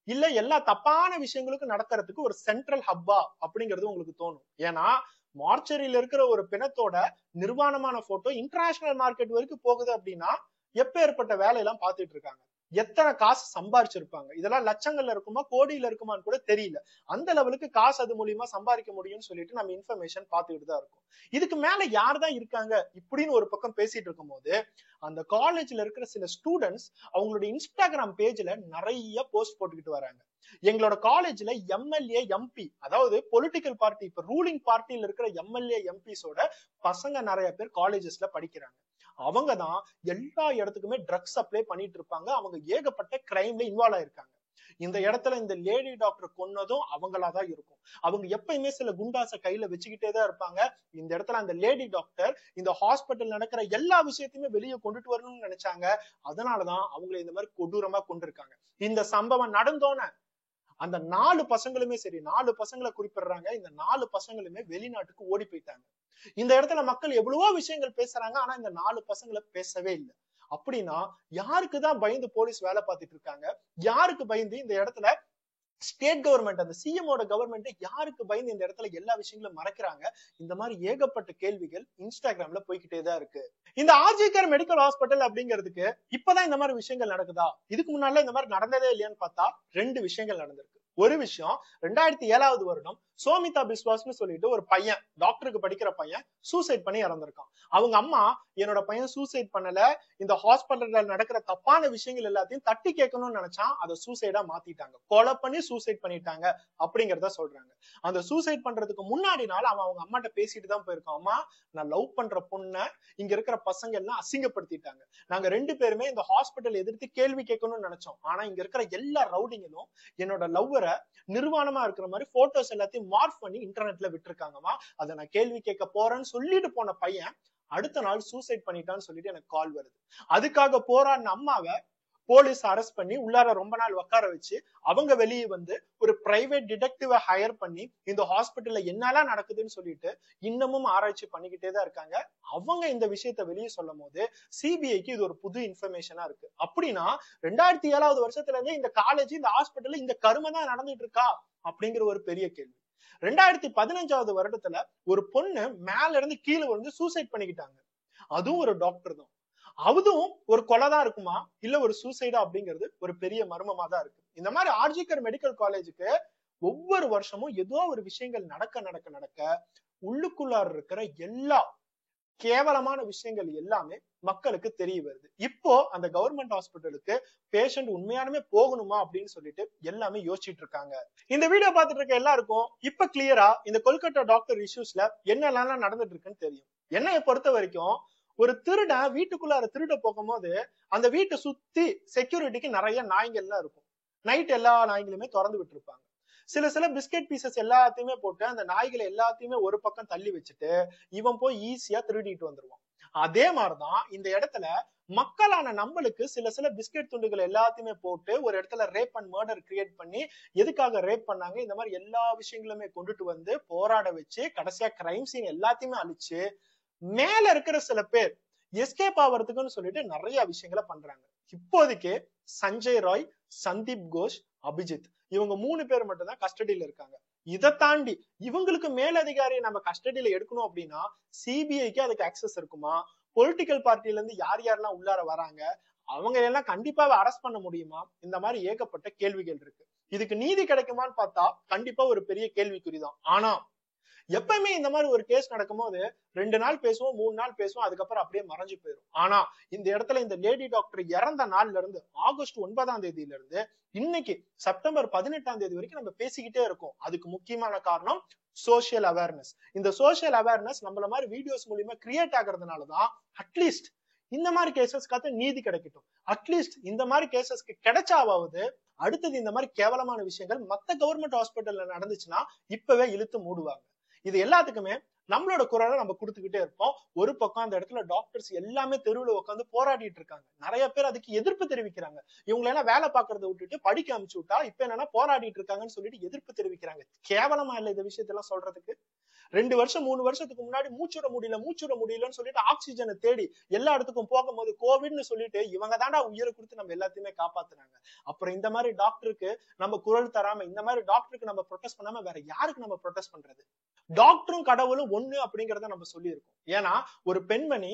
இல்ல எல்லா தப்பான விஷயங்களுக்கும் நடக்கிறதுக்கு ஒரு சென்ட்ரல் ஹப்பா அப்படிங்கிறது உங்களுக்கு தோணும். ஏன்னா மார்ச்சரியில இருக்கிற ஒரு பிணத்தோட நிர்வாணமான போட்டோ இன்டர்நேஷனல் மார்க்கெட் வரைக்கும் போகுது அப்படின்னா எப்பேற்பட்ட வேலையெல்லாம் பார்த்துட்டு இருக்காங்க, எத்தனை காசு சம்பாரிச்சிருப்பாங்க, இதெல்லாம் லட்சங்கள்ல இருக்குமா கோடியில இருக்குமான்னு கூட தெரியல. அந்த லெவலுக்கு காசு அது மூலியமா சம்பாதிக்க முடியும்னு சொல்லிட்டு நம்ம இன்ஃபர்மேஷன் பார்த்துக்கிட்டு தான் இருக்கும். இதுக்கு மேல யார் தான் இருக்காங்க இப்படின்னு ஒரு பக்கம் பேசிட்டு இருக்கும் போது அந்த காலேஜ்ல இருக்கிற சில ஸ்டூடெண்ட்ஸ் அவங்களோட இன்ஸ்டாகிராம் பேஜ்ல நிறைய போஸ்ட் போட்டுக்கிட்டு வராங்க. எங்களோட காலேஜ்ல எம்எல்ஏ எம்பி, அதாவது பொலிட்டிக்கல் பார்ட்டி இப்ப ரூலிங் பார்ட்டியில இருக்கிற எம்எல்ஏ எம்பிஸோட பசங்க நிறைய பேர் காலேஜஸ்ல படிக்கிறாங்க. அவங்கதான் எல்லா இடத்துக்குமே ட்ரக்ஸ் சப்ளை பண்ணிட்டு இருப்பாங்க. அவங்க ஏகப்பட்ட கிரைம்ல இன்வால்வ் ஆயிருக்காங்க. இந்த இடத்துல இந்த லேடி டாக்டர் கொன்னதும் அவங்களாதான் இருக்கும். அவங்க எப்பயுமே சில குண்டாச கையில வச்சுக்கிட்டே தான் இருப்பாங்க. இந்த இடத்துல அந்த லேடி டாக்டர் இந்த ஹாஸ்பிட்டல் நடக்கிற எல்லா விஷயத்தையுமே வெளியே கொண்டுட்டு வரணும்னு நினைச்சாங்க. அதனாலதான் அவங்களை இந்த மாதிரி கொடூரமா கொண்டிருக்காங்க. இந்த சம்பவம் நடந்தோன்னு அந்த 4 பசங்களுமே சரி, 4 பசங்களை குறிப்பிடுறாங்க, இந்த 4 பசங்களுமே வெளிநாட்டுக்கு ஓடி போயிட்டாங்க. இந்த இடத்துல மக்கள் எவ்வளவோ விஷயங்கள் பேசுறாங்க, ஆனா இந்த 4 பசங்களை பேசவே இல்லை. அப்படின்னா யாருக்குதான் பயந்து போலீஸ் வேலை பார்த்துட்டு இருக்காங்க, யாருக்கு பயந்து இந்த இடத்துல ஸ்டேட் கவர்மெண்ட், அந்த சிஎமோட கவர்மெண்ட் யாருக்கு பயந்து இந்த இடத்துல எல்லா விஷயங்களும் மறைக்கிறாங்க? இந்த மாதிரி ஏகப்பட்ட கேள்விகள் இன்ஸ்டாகிராம்ல போய்கிட்டே தான் இருக்கு. இந்த ஆர்ஜிகர் மெடிக்கல் ஹாஸ்பிட்டல் அப்படிங்கிறதுக்கு இப்பதான் இந்த மாதிரி விஷயங்கள் நடக்குதா? இதுக்கு முன்னால இந்த மாதிரி நடந்ததே இல்லையான்னு பார்த்தா 2 விஷயங்கள் நடந்திருக்கு. ஒரு விஷயம் 2007 வருடம் சோமிதா பிஸ்வாஸ்னு சொல்லிட்டு ஒரு பையன், டாக்டருக்கு படிக்கிற பையன் சூசைட் பண்ணி இறந்திருக்கான். அவங்க அம்மா, என்னோட பையன் சூசைட் பண்ணல, இந்த ஹாஸ்பிட்டல்ல நடக்கிற தப்பான விஷயங்கள் எல்லாத்தையும் தட்டி கேட்கணும்னு நினைச்சான், அதை சூசைடா மாத்திட்டாங்க, கொலை பண்ணி சூசைட் பண்ணிட்டாங்க அப்படிங்கறத சொல்றாங்க. அந்த சூசைட் பண்றதுக்கு முன்னாடி நாள் அவன் அவங்க அம்மாட்ட பேசிட்டு தான் போயிருக்கான். அம்மா, நான் லவ் பண்ற பொண்ணை இங்க இருக்கிற பசங்க எல்லாம் அசிங்கப்படுத்திட்டாங்க, நாங்க 2 பேருமே இந்த ஹாஸ்பிட்டல் எதிர்த்து கேள்வி கேட்கணும்னு நினைச்சோம், ஆனா இங்க இருக்கிற எல்லா ரவுடிங்களும் என்னோட லவ்வரை நிர்வாணமா இருக்கிற மாதிரி போட்டோஸ் எல்லாத்தையும் மார்க் பண்ணி இன்டர்நெட்ல விட்டுருக்காங்கம்மா, அதை நான் கேள்வி கேட்க போறேன்னு சொல்லிட்டு போன பையன் அடுத்த நாள் சூசைட் பண்ணிட்டான்னு சொல்லிட்டு எனக்கு கால் வருது. அதுக்காக போராடின அம்மாவை போலீஸ் அரெஸ்ட் பண்ணி உள்ளார ரொம்ப நாள் உட்கார வச்சு அவங்க வெளியே வந்து ஒரு பிரைவேட் டிடெக்டிவ ஹையர் பண்ணி இந்த ஹாஸ்பிட்டல்ல என்னெல்லாம் நடக்குதுன்னு சொல்லிட்டு இன்னமும் ஆராய்ச்சி பண்ணிக்கிட்டே தான் இருக்காங்க. அவங்க இந்த விஷயத்த வெளியே சொல்லும் போது சிபிஐக்கு இது ஒரு புது இன்ஃபர்மேஷனா இருக்கு. அப்படின்னா 2007 வருஷத்துல இருந்தே இந்த காலேஜ், இந்த ஹாஸ்பிட்டல்ல இந்த கருமை தான் நடந்துட்டு இருக்கா அப்படிங்கிற ஒரு பெரிய கேள்வி. 2015 வருடத்துல ஒரு பொண்ணு மேல இருந்து கீழே வந்து சூசைட் பண்ணிக்கிட்டாங்க. அதுவும் ஒரு டாக்டர் தான். அதுவும் ஒரு கொலை தான் இருக்குமா இல்ல ஒரு சூசைடா அப்படிங்கிறது ஒரு பெரிய மர்மமா தான் இருக்கு. இந்த மாதிரி ஆர்ஜிகர் மெடிக்கல் காலேஜுக்கு ஒவ்வொரு வருஷமும் ஏதோ ஒரு விஷயங்கள் நடக்க நடக்க நடக்க உள்ளுக்குள்ளார இருக்கிற எல்லா கேவலமான விஷயங்கள் எல்லாமே மக்களுக்கு தெரிய வருது. இப்போ அந்த கவர்மெண்ட் ஹாஸ்பிட்டலுக்கு பேஷண்ட் உண்மையானுமே போகணுமா அப்படின்னு சொல்லிட்டு எல்லாமே யோசிச்சுட்டு இருக்காங்க. இந்த வீடியோ பார்த்துட்டு இருக்க எல்லாருக்கும் இப்ப கிளியரா இந்த கொல்கத்தா டாக்டர் இஷ்யூஸ்ல என்னெல்லாம் நடந்துட்டு இருக்குன்னு தெரியும். என்னைய பொறுத்த வரைக்கும் ஒரு திருடன் வீட்டுக்குள்ளார திருட போகும்போது அந்த வீட்டை சுத்தி செக்யூரிட்டிக்கு நிறைய நாய்கள் எல்லாம் இருக்கும். நைட் எல்லா நாய்களுமே திறந்து விட்டு இருப்பாங்க. சில பிஸ்கெட் பீசஸ் எல்லாத்தையுமே போட்டு அந்த நாய்களை எல்லாத்தையுமே ஒரு பக்கம் தள்ளி வச்சுட்டு இவன் போய் ஈஸியா திருடிட்டு வந்துருவான். அதே மாதிரிதான் இந்த இடத்துல மக்களான நம்மளுக்கு சில பிஸ்கெட் துண்டுகள் எல்லாத்தையுமே போட்டு ஒரு இடத்துல ரேப் அண்ட் மர்டர் கிரியேட் பண்ணி எதுக்காக ரேப் பண்ணாங்க, இந்த மாதிரி எல்லா விஷயங்களுமே கொண்டுட்டு வந்து போராட வச்சு கடைசியா கிரைம் சீன் எல்லாத்தையுமே அழிச்சு மேல இருக்கிற சில பேர் எஸ்கேப் ஆகிறதுக்குன்னு சொல்லிட்டு நிறைய விஷயங்களை பண்றாங்க. இப்போதைக்கு சஞ்சய் ராய், சந்தீப் கோஷ், அபிஜித் இவங்க 3 பேர் மட்டும் தான் கஸ்டடியில இருக்காங்க. இதை தாண்டி இவங்களுக்கு மேலதிகாரியை நம்ம கஸ்டடியில எடுக்கணும் அப்படின்னா சிபிஐக்கு அதுக்கு ஆக்சஸ் இருக்குமா? பொலிட்டிக்கல் பார்ட்டில இருந்து யார் யாரெல்லாம் உள்ளார வராங்க, அவங்க எல்லாம் கண்டிப்பாக அரெஸ்ட் பண்ண முடியுமா? இந்த மாதிரி ஏகப்பட்ட கேள்விகள் இருக்கு. இதுக்கு நீதி கிடைக்குமான்னு பார்த்தா கண்டிப்பா ஒரு பெரிய கேள்விக்குறிதான். ஆனா எப்பவுமே இந்த மாதிரி ஒரு கேஸ் நடக்கும் போது 2 நாள் பேசுவோம், 3 நாள் பேசுவோம், அதுக்கப்புறம் அப்படியே மறைஞ்சு போயிடும். ஆனா இந்த இடத்துல இந்த லேடி டாக்டர் இறந்த நாள்ல இருந்து ஆகஸ்ட் 9 இருந்து இன்னைக்கு செப்டம்பர் 18 வரைக்கும் நம்ம பேசிக்கிட்டே இருக்கோம். அதுக்கு முக்கியமான காரணம் சோசியல் அவேர்னஸ். இந்த சோசியல் அவேர்னஸ் நம்மள மாதிரி வீடியோஸ் மூலியமா கிரியேட் ஆகுறதுனாலதான் அட்லீஸ்ட் இந்த மாதிரி கேசஸ்க்கு நீதி கிடைக்கட்டும். அட்லீஸ்ட் இந்த மாதிரி கேசஸ்க்கு கிடைச்சாவது அடுத்தது இந்த மாதிரி கேவலமான விஷயங்கள் மத்த கவர்மெண்ட் ஹாஸ்பிட்டல்ல நடந்துச்சுன்னா இப்பவே இழுத்து மூடுவாங்க. இது எல்லாத்துக்குமே நம்மளோட குரலை நம்ம கொடுத்துக்கிட்டே இருப்போம். ஒரு பக்கம் அந்த இடத்துல டாக்டர்ஸ் எல்லாமே தெருவில் உட்காந்து போராடிட்டு இருக்காங்க. நிறைய பேர் அதுக்கு எதிர்ப்பு தெரிவிக்கிறாங்க. இவங்க எல்லாம் வேலை பார்க்கறத விட்டுட்டு படிக்க அனுப்பிச்சு விட்டா இப்ப என்னன்னா போராடிட்டு இருக்காங்கன்னு சொல்லிட்டு எதிர்ப்பு தெரிவிக்கிறாங்க. கேவலமா இல்ல இந்த விஷயத்தெல்லாம் சொல்றதுக்கு? 2 வருஷம் 3 வருஷத்துக்கு முன்னாடி மூச்சுட முடியலன்னு சொல்லிட்டு ஆக்சிஜனை தேடி எல்லா இடத்துக்கும் போகும்போது கோவிட்னு சொல்லிட்டு இவங்க தாண்டா உயிரை கொடுத்து நம்ம எல்லாத்தையுமே காப்பாத்துனாங்க. அப்புறம் இந்த மாதிரி டாக்டருக்கு நம்ம குரல் தராம, இந்த மாதிரி டாக்டருக்கு நம்ம ப்ரொடெஸ்ட் பண்ணாம வேற யாருக்கு நம்ம ப்ரொடெஸ்ட் பண்றது? டாக்டரும் கடவுளும் ஒண்ணு அப்படிங்கறத நம்ம சொல்லியிருக்கோம். ஏன்னா ஒரு பெண்மணி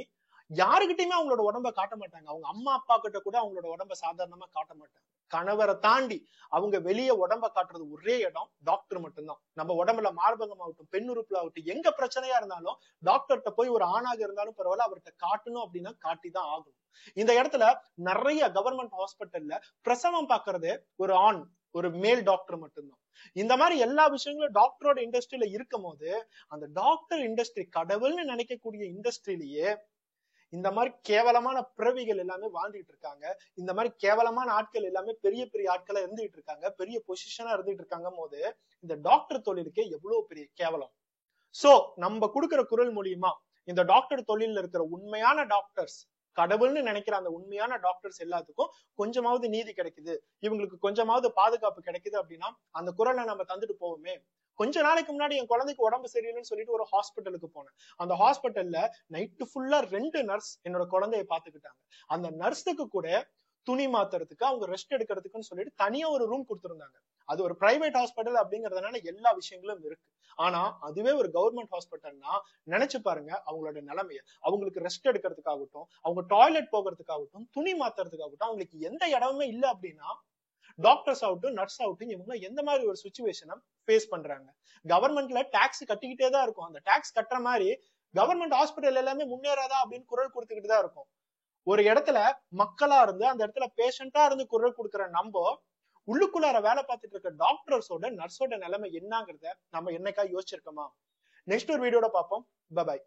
யாருகிட்டயுமே அவங்களோட உடம்ப காட்ட மாட்டாங்க. அவங்க அம்மா அப்பா கிட்ட கூட அவங்களோட உடம்ப சாதாரணமா காட்ட மாட்டாங்க. கணவரை தாண்டி அவங்க வெளியே உடம்ப காட்டுறது ஒரே இடம் டாக்டர் மட்டும்தான். நம்ம உடம்புல மார்பகம் ஆகட்டும், பெண்ணுறுப்புல ஆகட்டும், எங்க பிரச்சனையா இருந்தாலும் டாக்டர்கிட்ட போய் ஒரு ஆணாக இருந்தாலும் பரவாயில்ல, அவர்கிட்ட காட்டணும் அப்படின்னா காட்டிதான் ஆகணும். இந்த இடத்துல நிறைய கவர்மெண்ட் ஹாஸ்பிட்டல்ல பிரசவம் பாக்குறது ஒரு ஆண், ஒரு மேல் டாக்டர் மட்டும்தான். இந்த மாதிரி எல்லா விஷயங்களும் டாக்டரோட இண்டஸ்ட்ரியில இருக்கும் போது அந்த டாக்டர் இண்டஸ்ட்ரி கடவுள்னு நினைக்கக்கூடிய இண்டஸ்ட்ரியிலேயே இந்த மாதிரி கேவலமான பிறவிகள் எல்லாமே வாழ்ந்துட்டு இருக்காங்க. இந்த மாதிரி கேவலமான ஆட்கள் எல்லாமே பெரிய பெரிய ஆட்களா இருந்துட்டு இருக்காங்க, பெரிய பொசிஷனா இருந்துட்டு இருக்காங்க போது இந்த டாக்டர் தொழிலுக்கே எவ்வளவு பெரிய கேவலம். சோ நம்ம கொடுக்கிற குரல் மூலியமா இந்த டாக்டர் தொழில இருக்கிற உண்மையான டாக்டர்ஸ், கடவுள்னு நினைக்கிற அந்த உண்மையான டாக்டர்ஸ் எல்லாத்துக்கும் கொஞ்சமாவது நீதி கிடைக்குது, இவங்களுக்கு கொஞ்சமாவது பாதுகாப்பு கிடைக்குது அப்படின்னா அந்த குரலை நம்ம தந்துட்டு போவோமே. கொஞ்ச நாளைக்கு முன்னாடி என் குழந்தைக்கு உடம்பு சரியில்லைன்னு சொல்லிட்டு ஒரு ஹாஸ்பிட்டலுக்கு போனேன். அந்த ஹாஸ்பிட்டல்ல நைட்டு ஃபுல்லா 2 நர்ஸ் என்னோட குழந்தைய பாத்துக்கிட்டாங்க. அந்த நர்ஸுக்கு கூட துணி மாத்துறதுக்கு, அவங்க ரெஸ்ட் எடுக்கிறதுக்குன்னு சொல்லிட்டு தனியா ஒரு ரூம் கொடுத்திருந்தாங்க. அது ஒரு பிரைவேட் ஹாஸ்பிட்டல் அப்படிங்கறதுனால எல்லா விஷயங்களும் இருக்கு. ஆனா அதுவே ஒரு கவர்மெண்ட் ஹாஸ்பிட்டல்னா நினைச்சு பாருங்க அவங்களோட நிலைமைய. அவங்களுக்கு ரெஸ்ட் எடுக்கிறதுக்காகட்டும், அவங்க டாய்லெட் போகிறதுக்காகட்டும், துணி மாத்துறதுக்காகட்டும், அவங்களுக்கு எந்த இடமுமே இல்ல அப்படின்னா டாக்டர்ஸ் ஆகட்டும், நர்ஸ் ஆகட்டும், இவங்க எந்த மாதிரி ஒரு சுச்சுவேஷனை ஃபேஸ் பண்றாங்க. கவர்மெண்ட்ல டாக்ஸ் கட்டிக்கிட்டே தான் இருக்கும். அந்த டாக்ஸ் கட்டுற மாதிரி கவர்மெண்ட் ஹாஸ்பிட்டல் எல்லாமே முன்னேறாதா அப்படின்னு குரல் கொடுத்துக்கிட்டு தான் இருக்கும். ஒரு இடத்துல மக்களா இருந்து அந்த இடத்துல பேஷண்டா இருந்து குரல் கொடுக்கிற நம்ம உள்ளுக்குள்ளார வேலை பார்த்துட்டு இருக்க டாக்டர்ஸோட நர்ஸோட நிலைமை என்னங்கிறத நம்ம என்னைக்கா யோசிச்சிருக்கோமா? நெக்ஸ்ட் ஒரு வீடியோட பார்ப்போம். பை.